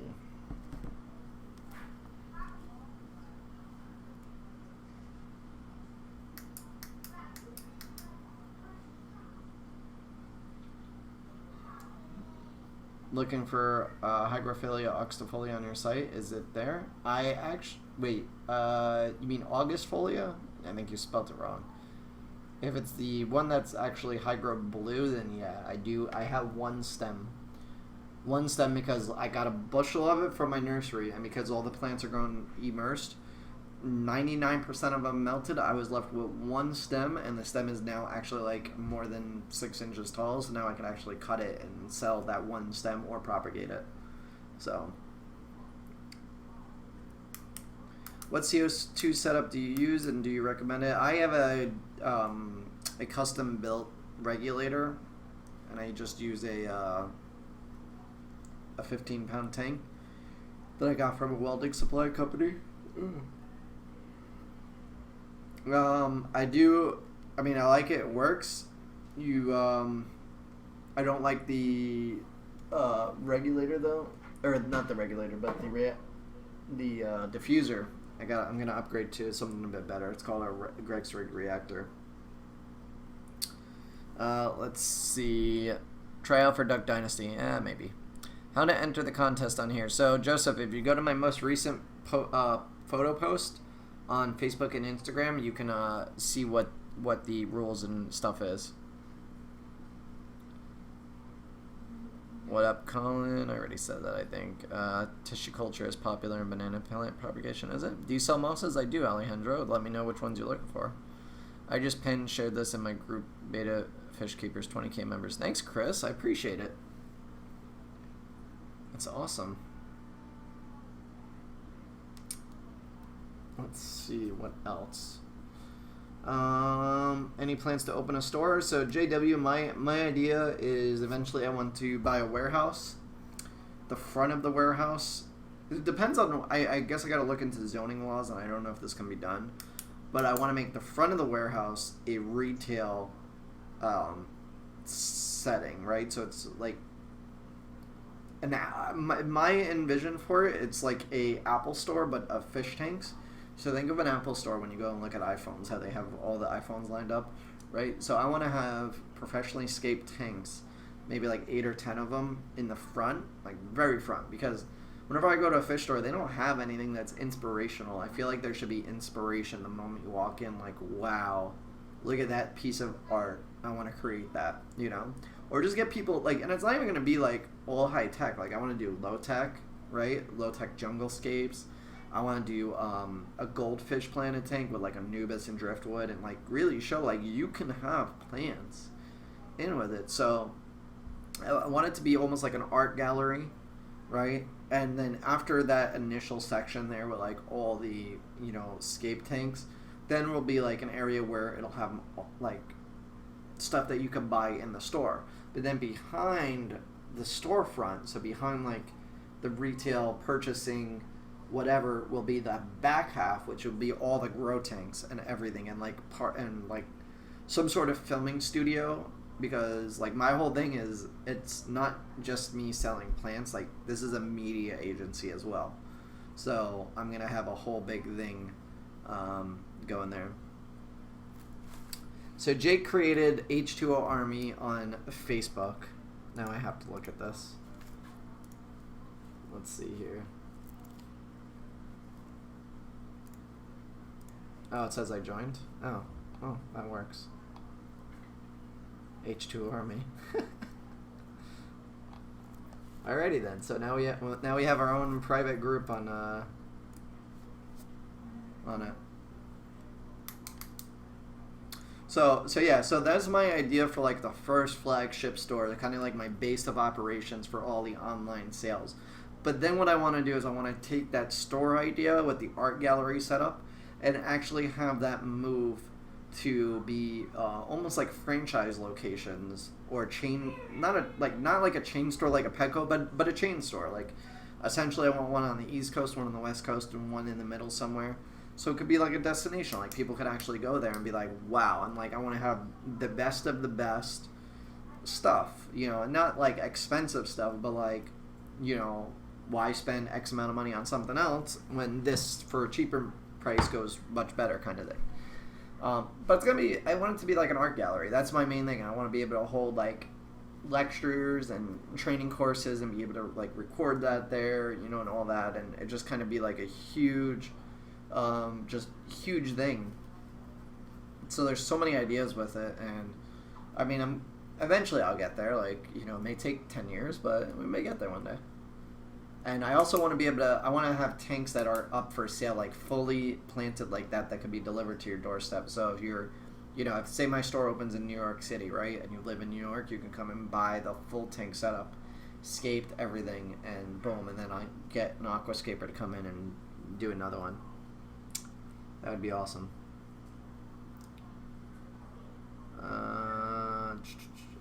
looking for Hygrophila auxifolia on your site. Is it there? I actually... Wait, you mean August folia? I think you spelled it wrong. If it's the one that's actually hygro blue, then yeah, I do. I have one stem. One stem because I got a bushel of it from my nursery, and because all the plants are grown immersed, 99% of them melted. I was left with one stem, and the stem is now actually like more than 6 inches tall, so now I can actually cut it and sell that one stem or propagate it. So, what CO2 setup do you use, and do you recommend it? I have a custom built regulator, and I just use a 15-pound tank that I got from a welding supply company. I like it. It works. I don't like the regulator though, or not the regulator, but the diffuser. I'm gonna upgrade to something a bit better. It's called a Greg's Rig reactor. Let's see. Try out for Duck Dynasty. Maybe. How to enter the contest on here. So Joseph, if you go to my most recent photo post on Facebook and Instagram, you can see what the rules and stuff is. What up, Colin? I already said that, I think. Tissue culture is popular in banana plant propagation, is it? Do you sell mosses? I do, Alejandro. Let me know which ones you're looking for. I just shared this in my group, Beta Fish Keepers 20K members. Thanks, Chris. I appreciate it. That's awesome. Let's see, what else? Any plans to open a store? So JW, my idea is eventually I want to buy a warehouse. The front of the warehouse, it depends on, I guess I gotta look into zoning laws, and I don't know if this can be done, but I want to make the front of the warehouse a retail setting, right? So it's like, and my envision for it, it's like a Apple store, but of fish tanks. So think of an Apple store when you go and look at iPhones, how they have all the iPhones lined up, right? So I want to have professionally scaped tanks, maybe like 8 or 10 of them in the front, like very front, because whenever I go to a fish store, they don't have anything that's inspirational. I feel like there should be inspiration the moment you walk in, like, wow, look at that piece of art. I want to create that, you know? Or just get people, like, and it's not even going to be, like, all high-tech. Like, I want to do low-tech, right? Low-tech jungle scapes. I want to do a goldfish planet tank with, like, Anubis and driftwood and, like, really show, like, you can have plants in with it. So I want it to be almost like an art gallery, right? And then after that initial section there with, like, all the, you know, scape tanks, then will be, like, an area where it'll have, like, stuff that you can buy in the store. But then behind the storefront, so behind, like, the retail purchasing whatever, will be the back half, which will be all the grow tanks and everything, and like some sort of filming studio, because like my whole thing is, it's not just me selling plants, like this is a media agency as well. So I'm gonna have a whole big thing going there. So Jake created H2O Army on Facebook. Now I have to look at this. Let's see here. Oh, it says I joined? Oh, that works. H2O Army. Alrighty then. So now we have our own private group on it. So that's my idea for like the first flagship store, kind of like my base of operations for all the online sales. But then what I want to do is I want to take that store idea with the art gallery setup and actually have that move to be almost like franchise locations or chain, not like a chain store like a Petco, but a chain store. Like essentially, I want one on the East Coast, one on the West Coast, and one in the middle somewhere. So it could be like a destination. Like people could actually go there and be like, wow, and like I want to have the best of the best stuff, you know, not like expensive stuff, but like, you know, why spend X amount of money on something else when this for a cheaper price goes much better, kind of thing. But it's gonna be, I want it to be like an art gallery. That's my main thing. I want to be able to hold like lectures and training courses and be able to like record that there, you know, and all that, and it just kind of be like a huge, just huge thing. So there's so many ideas with it, and I mean, eventually I'll get there. Like, you know, it may take 10 years, but we may get there one day. And I also want to be able to, I want to have tanks that are up for sale, like fully planted like that can be delivered to your doorstep. So if you're, you know, if say my store opens in New York City, right, and you live in New York, you can come and buy the full tank setup, scaped, everything, and boom, and then I get an aquascaper to come in and do another one. That would be awesome.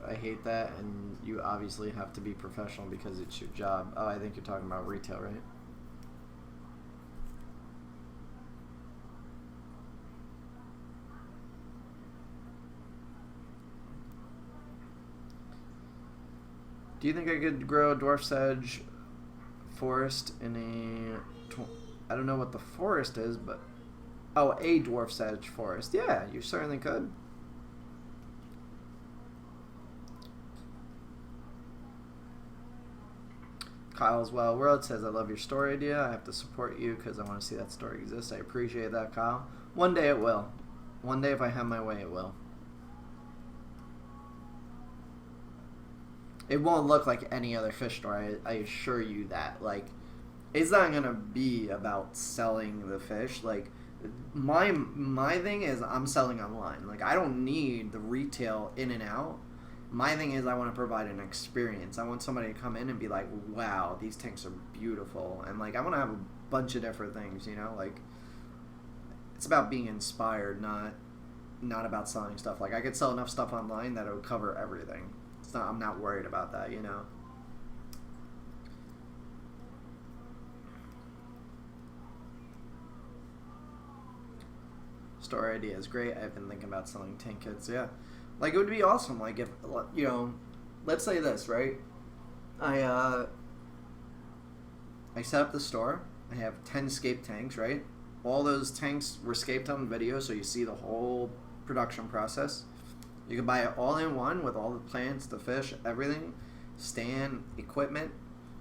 I hate that, and you obviously have to be professional because it's your job. Oh, I think you're talking about retail, right? Do you think I could grow a dwarf sedge forest in a... I don't know what the forest is, but... Oh, a dwarf sedge forest. Yeah, you certainly could. Kyle's Wild World says, I love your story idea. I have to support you because I want to see that story exist. I appreciate that, Kyle. One day it will. One day if I have my way, it will. It won't look like any other fish store, I assure you that. Like, it's not going to be about selling the fish. Like, my thing is I'm selling online. Like, I don't need the retail in and out. My thing is I want to provide an experience. I want somebody to come in and be like, wow, these tanks are beautiful. And, like, I want to have a bunch of different things, you know? Like, it's about being inspired, not about selling stuff. Like, I could sell enough stuff online that it would cover everything. It's not, I'm not worried about that, you know? Store idea is great. I've been thinking about selling tank kits, yeah. Like, it would be awesome, like, if, you know, let's say this, right? I set up the store. I have 10 scape tanks, right? All those tanks were scaped on video, so you see the whole production process. You can buy it all in one with all the plants, the fish, everything, stand, equipment.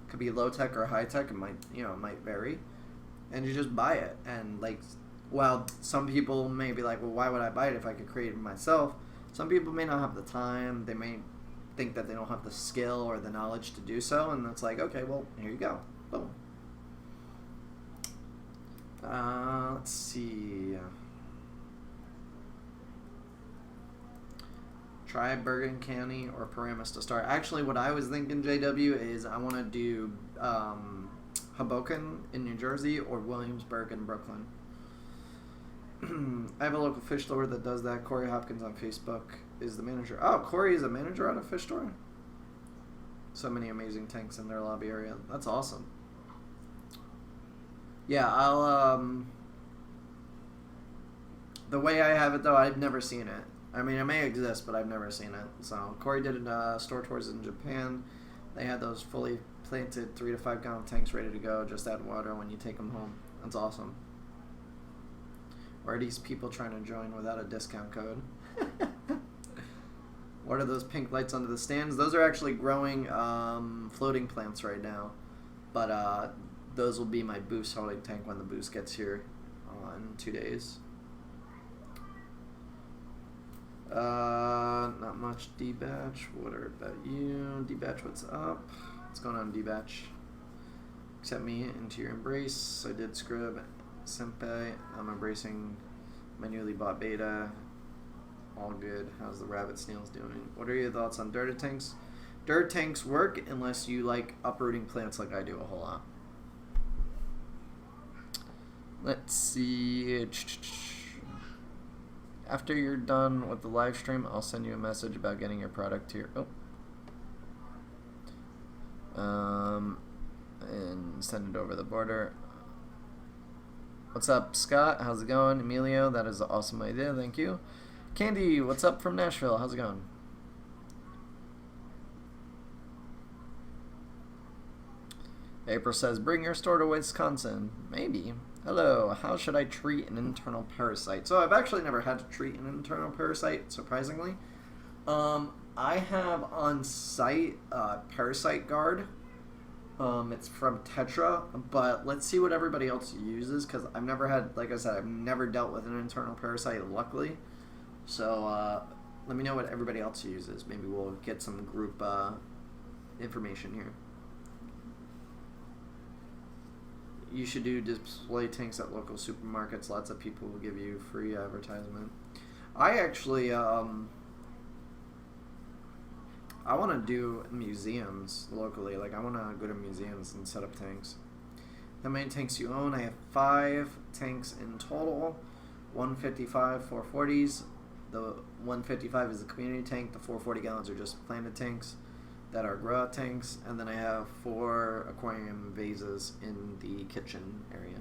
Could be low-tech or high-tech. It might, you know, it might vary. And you just buy it. And, like, while some people may be like, well, why would I buy it if I could create it myself? Some people may not have the time. They may think that they don't have the skill or the knowledge to do so, and it's like, okay, well, here you go. Boom. Let's see. Try Bergen County or Paramus to start. Actually, what I was thinking, JW, is I want to do Hoboken in New Jersey or Williamsburg in Brooklyn. I have a local fish store that does that. Corey Hopkins on Facebook is the manager. Oh, Corey is a manager at a fish store? So many amazing tanks in their lobby area. That's awesome. Yeah, I'll, the way I have it, though, I've never seen it. I mean, it may exist, but I've never seen it. So, Corey did store tours in Japan. They had those fully planted 3 to 5 gallon tanks ready to go. Just add water when you take them home. That's awesome. Or are these people trying to join without a discount code? What are those pink lights under the stands? Those are actually growing floating plants right now. But those will be my boost holding tank when the boost gets here in 2 days. Not much D-Batch. What about you? D-Batch, what's up? What's going on, D-Batch? Accept me into your embrace. I did Scrib. Senpai, I'm embracing my newly bought beta. All good. How's the rabbit snails doing? What are your thoughts on dirt tanks? Dirt tanks work unless you like uprooting plants like I do a whole lot. Let's see. After you're done with the live stream, I'll send you a message about getting your product here. And send it over the border. What's up, Scott? How's it going? Emilio, that is an awesome idea. Thank you. Candy, what's up from Nashville? How's it going? April says, bring your store to Wisconsin. Maybe. Hello, how should I treat an internal parasite? So I've actually never had to treat an internal parasite, surprisingly. I have on site Parasite Guard. It's from Tetra, but let's see what everybody else uses, because I've never had, like I said, I've never dealt with an internal parasite, luckily. So let me know what everybody else uses. Maybe we'll get some group information here. You should do display tanks at local supermarkets. Lots of people will give you free advertisement. I actually, I want to do museums locally. Like, I want to go to museums and set up tanks. How many tanks you own? I have 5 tanks in total. 155 440s. The 155 is a community tank. The 440 gallons are just planted tanks that are grow out tanks. And then I have 4 aquarium vases in the kitchen area.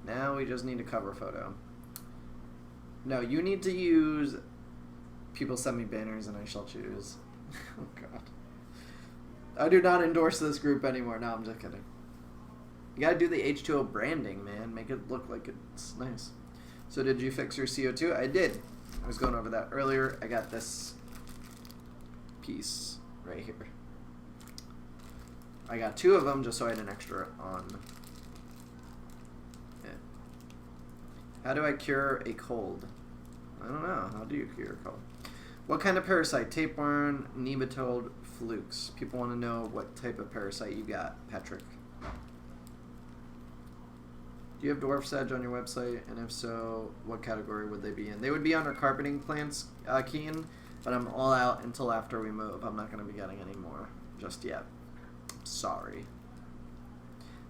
Now we just need a cover photo. No, you need to use people send me banners and I shall choose. Oh god. I do not endorse this group anymore. No, I'm just kidding. You gotta do the H2O branding, man. Make it look like it's nice. So did you fix your CO2? I did. I was going over that earlier. I got this piece right here. I got 2 of them just so I had an extra on. How do I cure a cold? I don't know. How do you cure a cold? What kind of parasite? Tapeworm, nematode, flukes. People want to know what type of parasite you got, Patrick. Do you have dwarf sedge on your website? And if so, what category would they be in? They would be under carpeting plants, Keen, but I'm all out until after we move. I'm not going to be getting any more just yet. Sorry.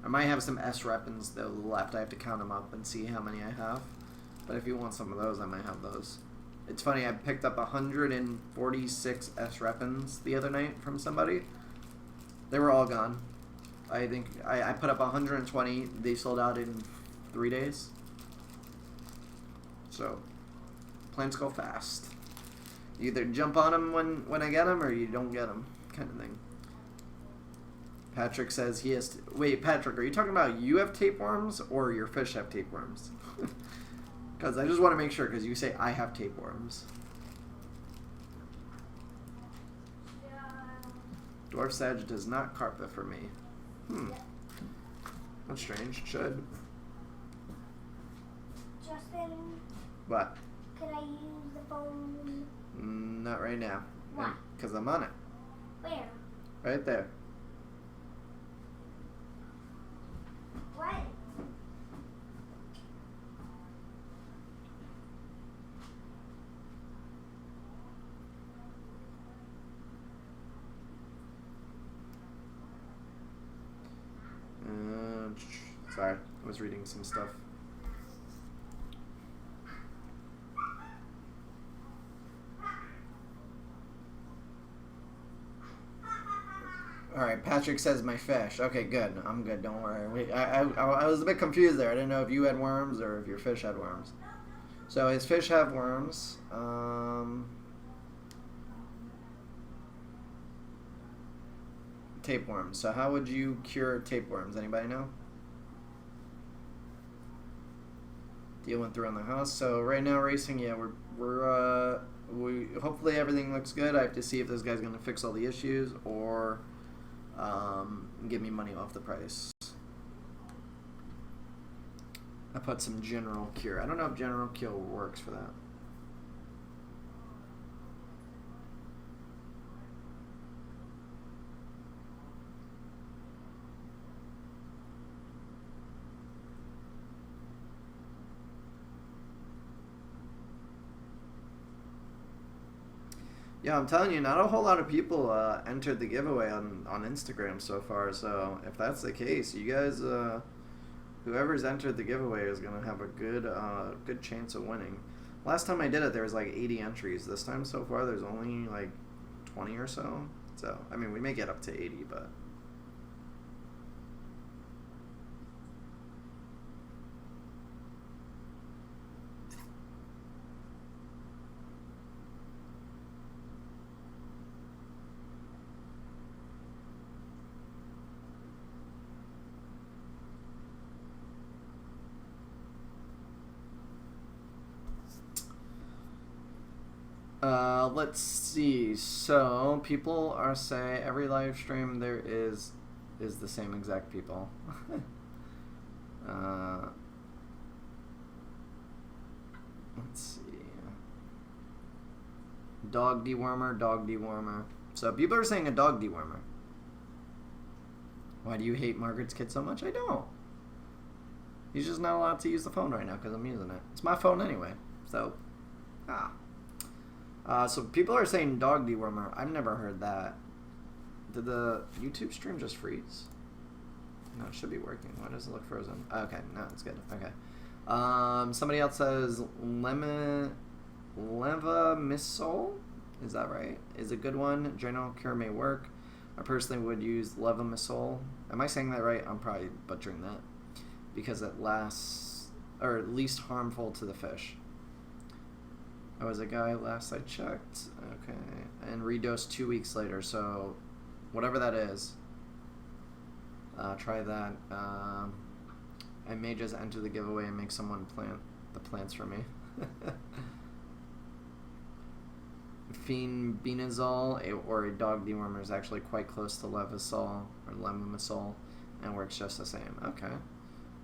I might have some S repins though left. I have to count them up and see how many I have. But if you want some of those, I might have those. It's funny, I picked up 146 S repins the other night from somebody. They were all gone. I think I put up 120. They sold out in 3 days. So, plants go fast. You either jump on them when I get them, or you don't get them, kind of thing. Patrick says he has... Wait, Patrick, are you talking about you have tapeworms or your fish have tapeworms? Because I just want to make sure, because you say I have tapeworms. Dwarf sedge does not carpet for me. That's strange. It should. Justin? What? Can I use the phone? Not right now. Why? Because I'm on it. Where? Right there. What? Sorry, I was reading some stuff. Alright, Patrick says my fish. Okay, good. I'm good, don't worry. I was a bit confused there. I didn't know if you had worms or if your fish had worms. So his fish have worms. Tapeworms. So how would you cure tapeworms? Anybody know? Deal went through on the house. So right now racing, yeah, we hopefully everything looks good. I have to see if this guy's gonna fix all the issues or give me money off the price. I put some general cure. I don't know if general cure works for that. Yeah, I'm telling you, not a whole lot of people entered the giveaway on Instagram so far. So if that's the case, you guys, whoever's entered the giveaway is gonna have a good chance of winning. Last time I did it, there was like 80 entries. This time so far, there's only like 20 or so. So I mean, we may get up to 80, but. Let's see. So people are saying every live stream there is the same exact people. Let's see. Dog dewormer, dog dewormer. So people are saying a dog dewormer. Why do you hate Margaret's kid so much? I don't. He's just not allowed to use the phone right now because I'm using it. It's my phone anyway. So, so people are saying dog dewormer. I've never heard that. Did the YouTube stream just freeze? No, it should be working. Why does it look frozen? Okay, no, it's good. Okay. Somebody else says Levamisole. Is that right? Is a good one. General cure may work. I personally would use Levamisole. Am I saying that right? I'm probably butchering that. Because it lasts, or at least harmful to the fish. I was a guy last I checked. Okay. And redosed 2 weeks later. So, whatever that is, try that. I may just enter the giveaway and make someone plant the plants for me. Phenbinazole or a dog dewormer is actually quite close to Levisol or Levamisole and works just the same. Okay.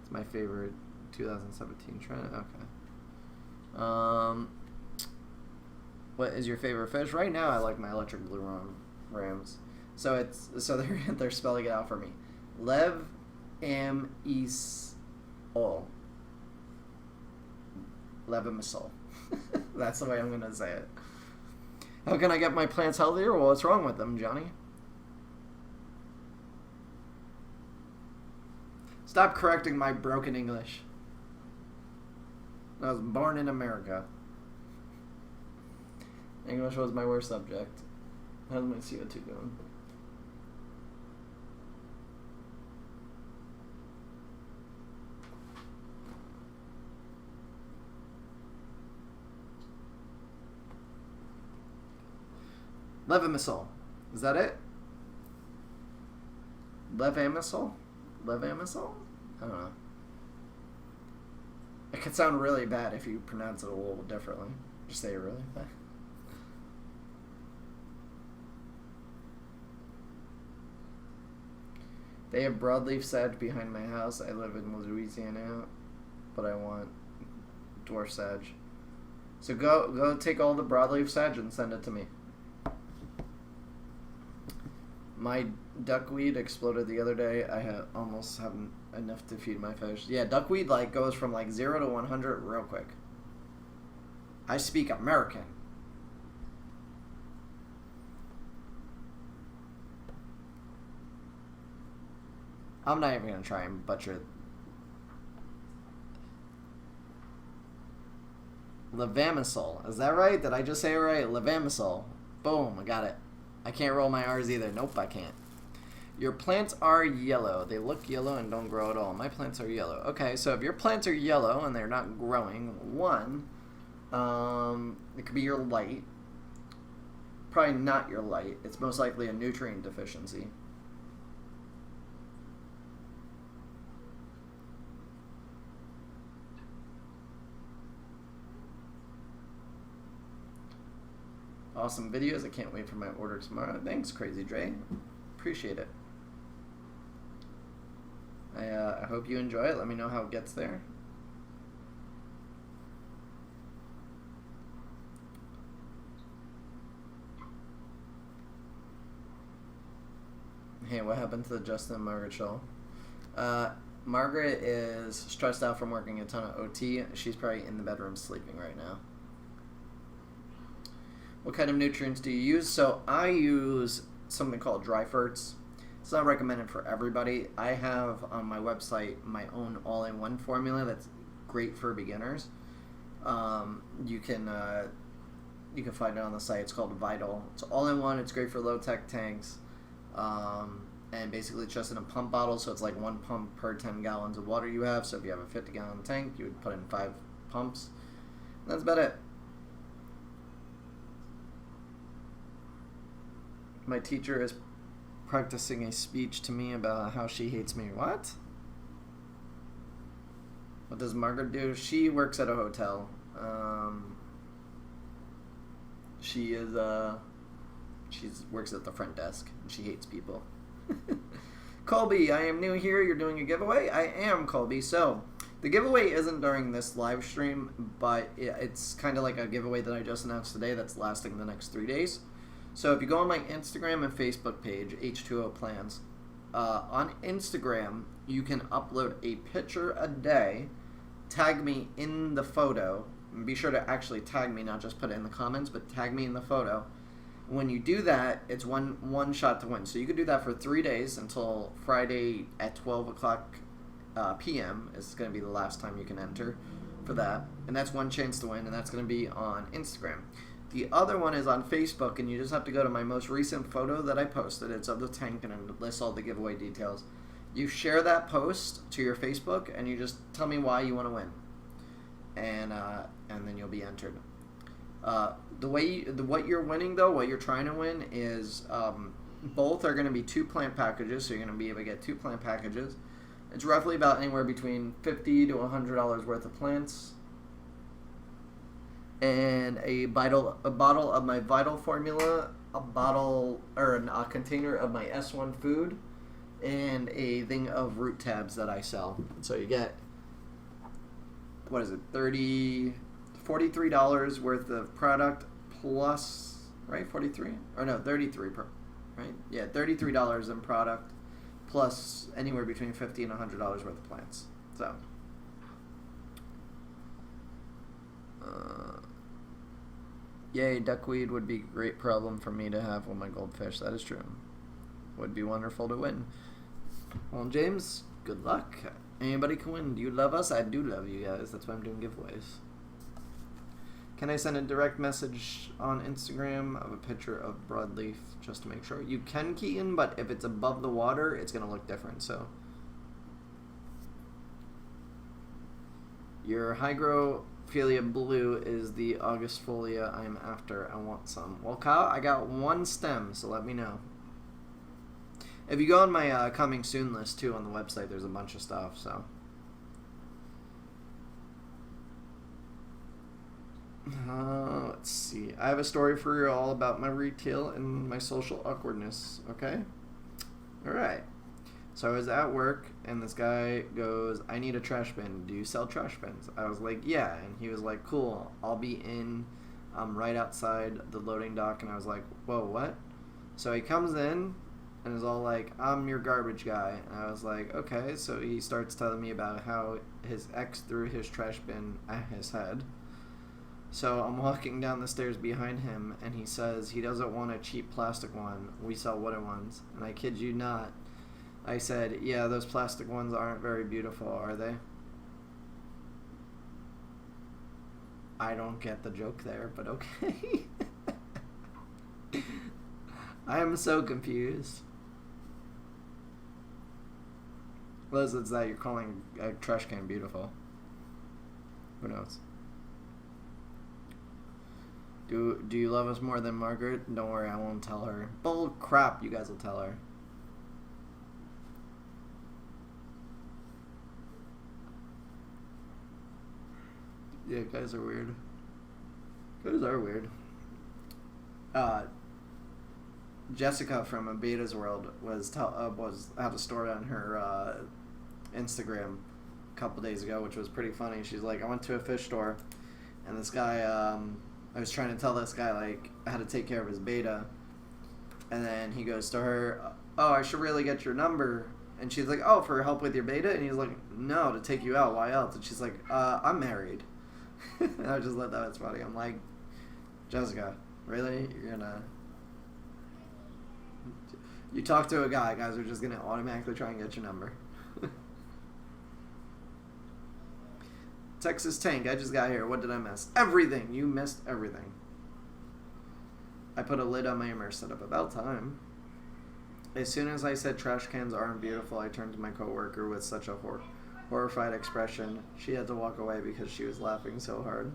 It's my favorite 2017 trend. Okay. What is your favorite fish? Right now I like my electric blue rams. So they're spelling it out for me. Levamisole. That's the way I'm gonna say it. How can I get my plants healthier? Well, what's wrong with them, Johnny? Stop correcting my broken English. I was born in America. English was my worst subject. How's my CO2 going? Levamisole. Is that it? Levamisole? Levamisole? I don't know. It could sound really bad if you pronounce it a little differently. Just say it really fast. They have broadleaf sedge behind my house. I live in Louisiana, but I want dwarf sedge. So go take all the broadleaf sedge and send it to me. My duckweed exploded the other day. I almost haven't enough to feed my fish. Yeah, duckweed goes from 0 to 100 real quick. I speak American. I'm not even gonna try and butcher it. Levamisole. Is that right? Did I just say it right? Levamisole. Boom, I got it. I can't roll my R's either. Nope, I can't. Your plants are yellow. They look yellow and don't grow at all. My plants are yellow. Okay, so if your plants are yellow and they're not growing, it could be your light. Probably not your light. It's most likely a nutrient deficiency. Awesome videos. I can't wait for my order tomorrow. Thanks, Crazy Dre. Appreciate it. I hope you enjoy it. Let me know how it gets there. Hey, what happened to the Justin and Margaret show? Margaret is stressed out from working a ton of OT. She's probably in the bedroom sleeping right now. What kind of nutrients do you use? So I use something called dry ferts. It's not recommended for everybody. I have on my website my own all-in-one formula that's great for beginners. You can find it on the site. It's called Vital. It's all-in-one. It's great for low-tech tanks. And basically it's just in a pump bottle, so it's like 1 pump per 10 gallons of water you have. So if you have a 50-gallon tank, you would put in 5 pumps. And that's about it. My teacher is practicing a speech to me about how she hates me. What? What does Margaret do? She works at a hotel. She is she works at the front desk and she hates people. Colby, I am new here. You're doing a giveaway? I am, Colby. So, the giveaway isn't during this live stream, but it's kind of like a giveaway that I just announced today that's lasting the next 3 days. So, if you go on my Instagram and Facebook page, H2O Plans, on Instagram, you can upload a picture a day, tag me in the photo, and be sure to actually tag me, not just put it in the comments, but tag me in the photo. When you do that, it's one shot to win. So you could do that for 3 days until Friday at 12 o'clock p.m. is going to be the last time you can enter for that. And that's one chance to win, and that's going to be on Instagram. The other one is on Facebook, and you just have to go to my most recent photo that I posted. It's of the tank, and it lists all the giveaway details. You share that post to your Facebook, and you just tell me why you want to win. And then you'll be entered. What you're winning, though, what you're trying to win is both are going to be 2 plant packages, so you're going to be able to get 2 plant packages. It's roughly about anywhere between $50 to $100 worth of plants, and a bottle of my Vital formula, a container of my S1 food, and a thing of root tabs that I sell. So you get, what is it, $43 worth of product plus, right, 43? Or no, 33, right? Yeah, $33 in product plus anywhere between $50 and $100 worth of plants. So, yay, duckweed would be a great problem for me to have with my goldfish. That is true. Would be wonderful to win. Well, James, good luck. Anybody can win. Do you love us? I do love you guys. That's why I'm doing giveaways. Can I send a direct message on Instagram of a picture of broadleaf just to make sure? You can, Keaton, but if it's above the water, it's going to look different. So, your Hygrophilia blue is the Augustfolia I'm after. I want some. Well, Kyle, I got 1 stem, so let me know. If you go on my coming soon list, too, on the website, there's a bunch of stuff, so. Let's see. I have a story for you all about my retail and my social awkwardness, okay? Alright. So I was at work, and this guy goes, I need a trash bin. Do you sell trash bins? I was like, yeah. And he was like, cool. I'll be in right outside the loading dock. And I was like, whoa, what? So he comes in and is all like, I'm your garbage guy. And I was like, okay. So he starts telling me about how his ex threw his trash bin at his head. So I'm walking down the stairs behind him, and he says he doesn't want a cheap plastic one. We sell wooden ones. And I kid you not, I said, yeah, those plastic ones aren't very beautiful, are they? I don't get the joke there, but okay. I am so confused. Liz, it's that you're calling a trash can beautiful. Who knows? Do you love us more than Margaret? Don't worry, I won't tell her. Bull crap, you guys will tell her. Yeah, guys are weird. Guys are weird. Jessica from A Beta's World was had a story on her Instagram a couple days ago, which was pretty funny. She's like, I went to a fish store, and this guy, I was trying to tell this guy, like, how to take care of his beta, and then he goes to her, oh, I should really get your number, and she's like, oh, for help with your beta? And he's like, no, to take you out, why else? And she's like, I'm married. And I just thought that was funny. I'm like, Jessica, really? You're gonna... You talk to a guy, guys are just gonna automatically try and get your number. Texas Tank, I just got here. What did I miss? Everything! You missed everything. I put a lid on my immerse setup. About time. As soon as I said trash cans aren't beautiful, I turned to my coworker with such a horrified expression. She had to walk away because she was laughing so hard.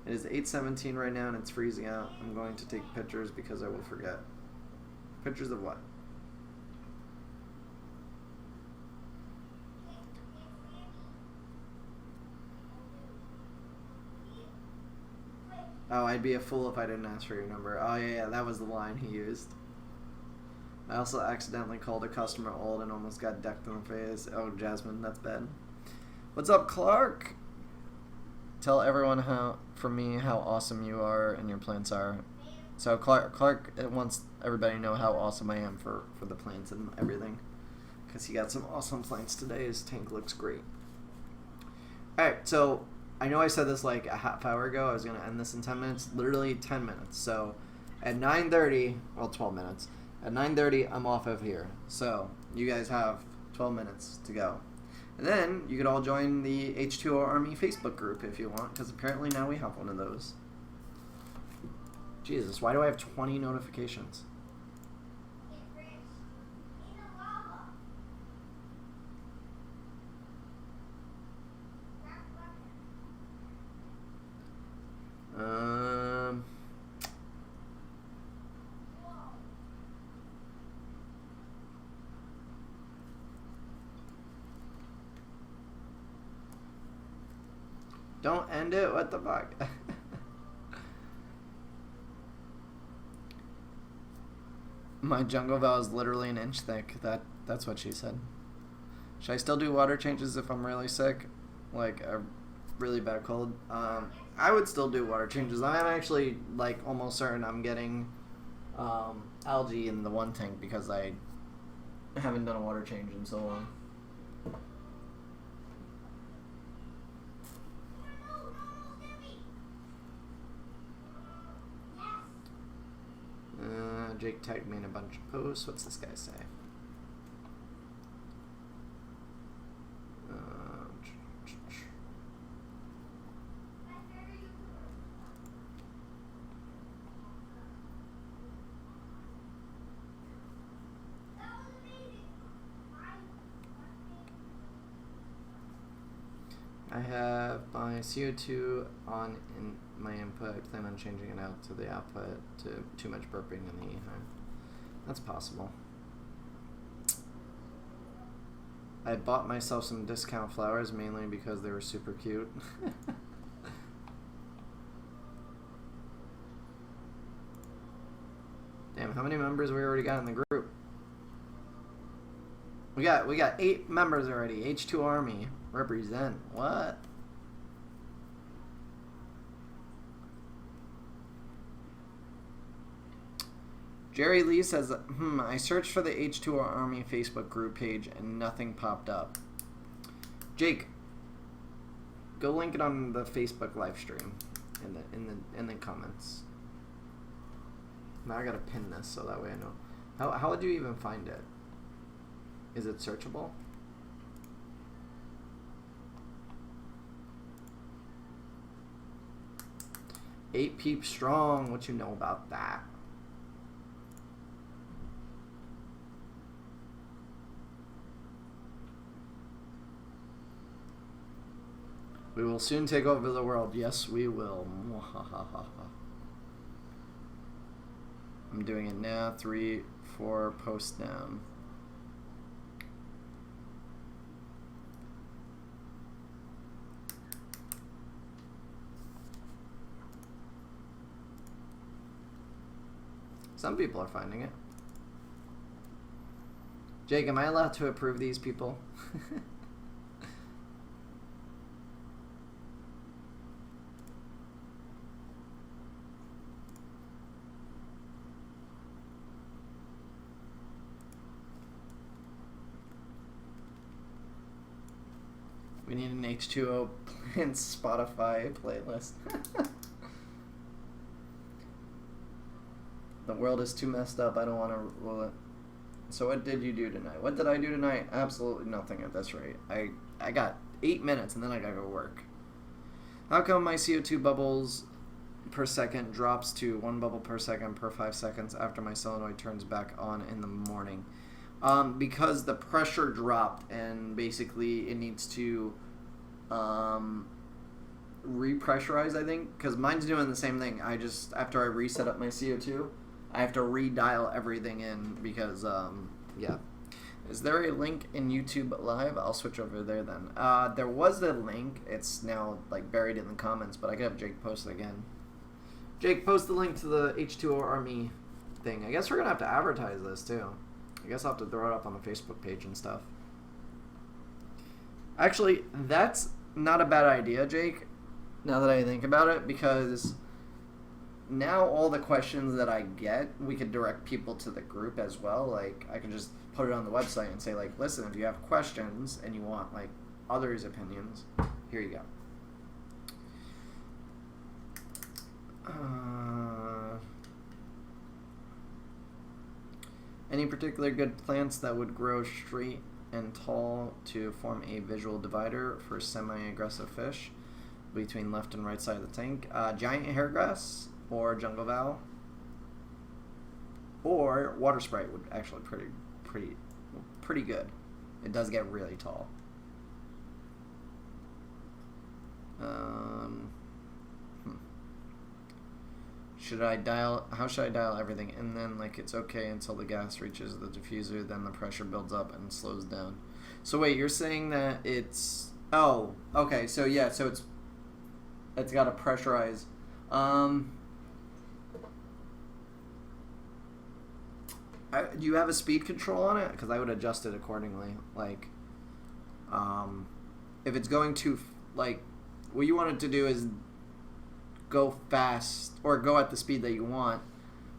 It is 8:17 right now and it's freezing out. I'm going to take pictures because I will forget. Pictures of what? Oh, I'd be a fool if I didn't ask for your number. Oh, yeah, that was the line he used. I also accidentally called a customer old and almost got decked in the face. Oh, Jasmine, that's bad. What's up, Clark? Tell everyone from me how awesome you are and your plants are. So Clark wants everybody to know how awesome I am for the plants and everything. Because he got some awesome plants today. His tank looks great. Alright, so I know I said this like a half hour ago. I was going to end this in 10 minutes. Literally 10 minutes. So at 9:30, well, 12 minutes. At 9:30, I'm off of here. So you guys have 12 minutes to go. And then you could all join the H2O Army Facebook group if you want, because apparently now we have one of those. Jesus, why do I have 20 notifications? Don't end it. What the fuck? My jungle vow is literally an inch thick. That's what she said. Should I still do water changes if I'm really sick? Like a really bad cold? I would still do water changes. I'm actually like almost certain I'm getting algae in the one tank because I haven't done a water change in so long. Jake tagged me in a bunch of posts. What's this guy say? I have my CO2 on in my input. I plan on changing it out to the output to too much burping in the EHIM. That's possible. I bought myself some discount flowers mainly because they were super cute. Damn, how many members we already got in the group? We got 8 members already. H2 Army. Represent. What? Jerry Lee says, I searched for the H2O Army Facebook group page and nothing popped up. Jake, go link it on the Facebook live stream in the comments. Now I gotta pin this so that way I know. How would you even find it? Is it searchable? Eight peeps strong. What you know about that? We will soon take over the world. Yes, we will. I'm doing it now. 3, 4 posts down. Some people are finding it. Jake, am I allowed to approve these people? We need an H2O Plants Spotify playlist. The world is too messed up. I don't want to roll it. So what did you do tonight? What did I do tonight? Absolutely nothing at this rate. I got 8 minutes and then I gotta go work. How come my CO2 bubbles per second drops to 1 bubble per second per 5 seconds after my solenoid turns back on in the morning? Because the pressure dropped and basically it needs to repressurize, I think. Because mine's doing the same thing. After I reset up my CO2, I have to redial everything in because, yeah. Is there a link in YouTube Live? I'll switch over there then. There was a link. It's now, like, buried in the comments, but I could have Jake post it again. Jake, post the link to the H2O Army thing. I guess we're going to have to advertise this, too. I guess I'll have to throw it up on the Facebook page and stuff. Actually, that's not a bad idea, Jake, now that I think about it, because now all the questions that I get, we could direct people to the group as well. Like, I can just put it on the website and say, like, listen, if you have questions and you want, like, others' opinions, here you go. Any particular good plants that would grow straight and tall to form a visual divider for semi-aggressive fish between left and right side of the tank? Giant hairgrass or jungle val, or water sprite would actually pretty good. It does get really tall. How should I dial everything? And then, like, it's okay until the gas reaches the diffuser, then the pressure builds up and slows down. So wait, you're saying that it's... Oh, okay, so yeah, so it's got to pressurize. Do you have a speed control on it? Because I would adjust it accordingly. Like, if it's going too... Like, what you want it to do is go fast or go at the speed that you want.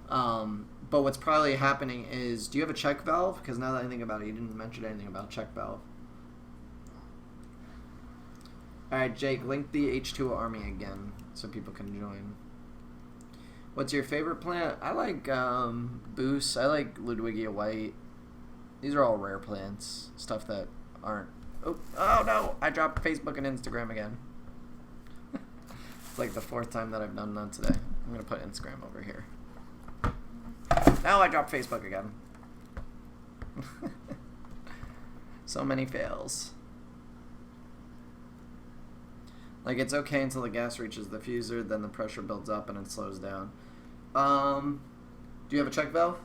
But what's probably happening is, do you have a check valve? Because now that I think about it, you didn't mention anything about check valve. Alright, Jake, link the H2O Army again so people can join. What's your favorite plant? I like Boost. I like Ludwigia White. These are all rare plants. Stuff that aren't... Oh no! I dropped Facebook and Instagram again. It's like the 4th time that I've done that today. I'm going to put Instagram over here. Now I dropped Facebook again. So many fails. Like, it's okay until the gas reaches the diffuser, then the pressure builds up and it slows down. Do you have a check valve?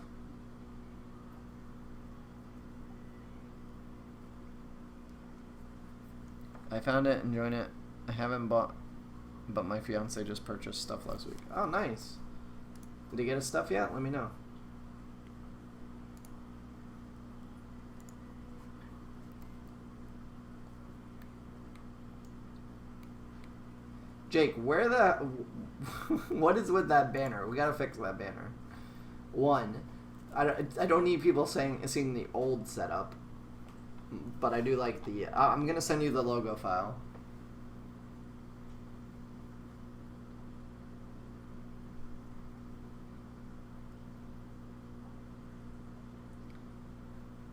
I found it, enjoying it. I haven't bought, but my fiance just purchased stuff last week. Oh, nice. Did he get his stuff yet? Let me know. Jake, where the... what is with that banner? We gotta fix that banner. One, I don't need people seeing the old setup, but I do like the... I'm gonna send you the logo file.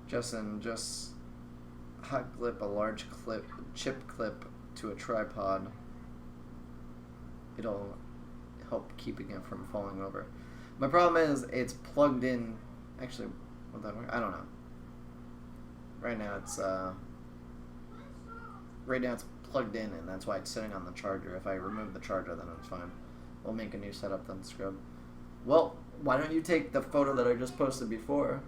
Justin, just hot clip a large chip clip to a tripod. It'll help keeping it from falling over. My problem is it's plugged in. Actually, will that work? I don't know. Right now it's plugged in, and that's why it's sitting on the charger. If I remove the charger, then it's fine. We'll make a new setup, then scrub. Well, why don't you take the photo that I just posted before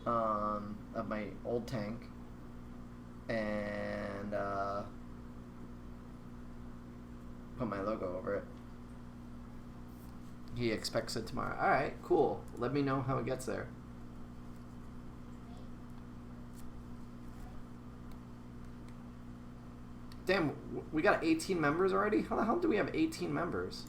of my old tank and put my logo over it. He expects it tomorrow. Alright, cool. Let me know how it gets there. Damn, we got 18 members already? How the hell do we have 18 members?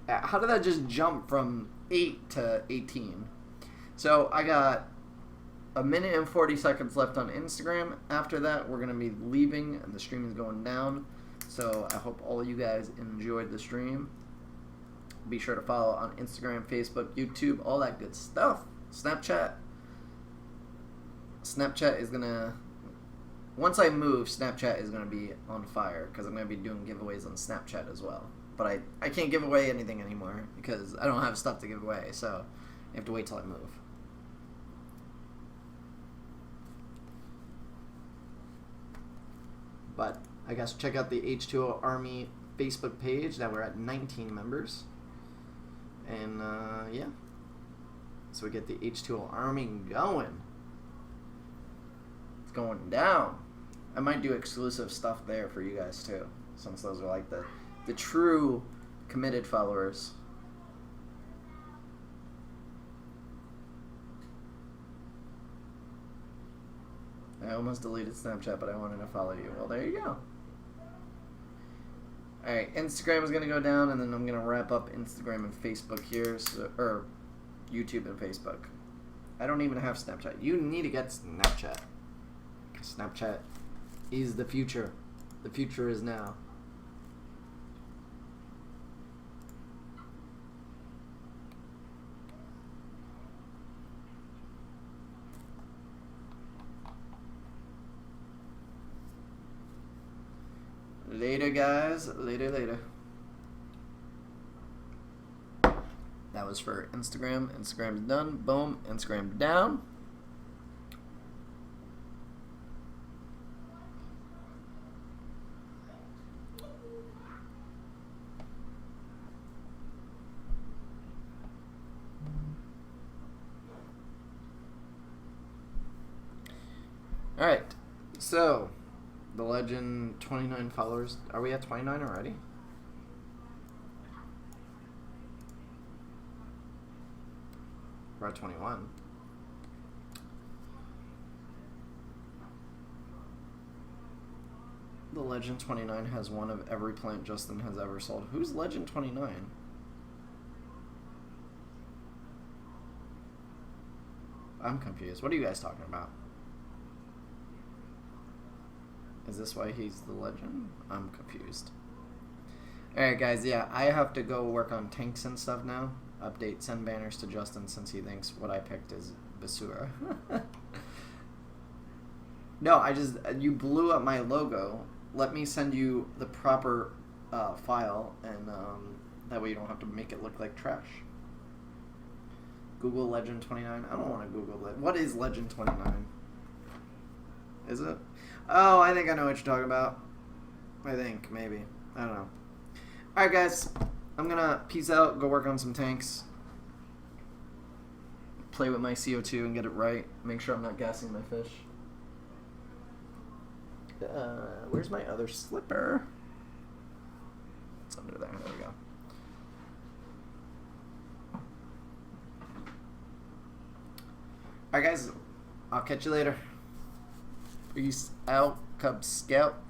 How did that just jump from 8 to 18? So I got a minute and 40 seconds left on Instagram. After that, we're going to be leaving and the stream is going down. So I hope all of you guys enjoyed the stream. Be sure to follow on Instagram, Facebook, YouTube, all that good stuff. Snapchat. Snapchat is going to... Once I move, Snapchat is going to be on fire because I'm going to be doing giveaways on Snapchat as well. But I can't give away anything anymore because I don't have stuff to give away. So I have to wait till I move. But I guess check out the H2O Army Facebook page that we're at 19 members. And yeah. So we get the H2O Army going. It's going down. I might do exclusive stuff there for you guys too, since those are like the true committed followers. I almost deleted Snapchat, but I wanted to follow you. Well, there you go. Alright, Instagram is going to go down, and then I'm going to wrap up Instagram and Facebook here, or YouTube and Facebook. I don't even have Snapchat. You need to get Snapchat. Snapchat is the future. The future is now. Later, guys. Later. That was for Instagram. Instagram's done. Boom. Instagram down. Alright. So, the legend, 29 followers. Are we at 29 already? We're at 21. The legend 29 has one of every plant Justin has ever sold. Who's legend 29? I'm confused. What are you guys talking about? Is this why he's the legend? I'm confused. Alright guys, yeah, I have to go work on tanks and stuff now. Update, send banners to Justin since he thinks what I picked is Basura. No, you blew up my logo. Let me send you the proper file, and that way you don't have to make it look like trash. Google Legend 29. I don't want to Google it. What is Legend 29? Is it? Oh, I think I know what you're talking about. I think, maybe. I don't know. Alright, guys. I'm gonna peace out, go work on some tanks. Play with my CO2 and get it right. Make sure I'm not gassing my fish. Where's my other slipper? It's under there. There we go. Alright, guys. I'll catch you later. Peace out, Cub Scout.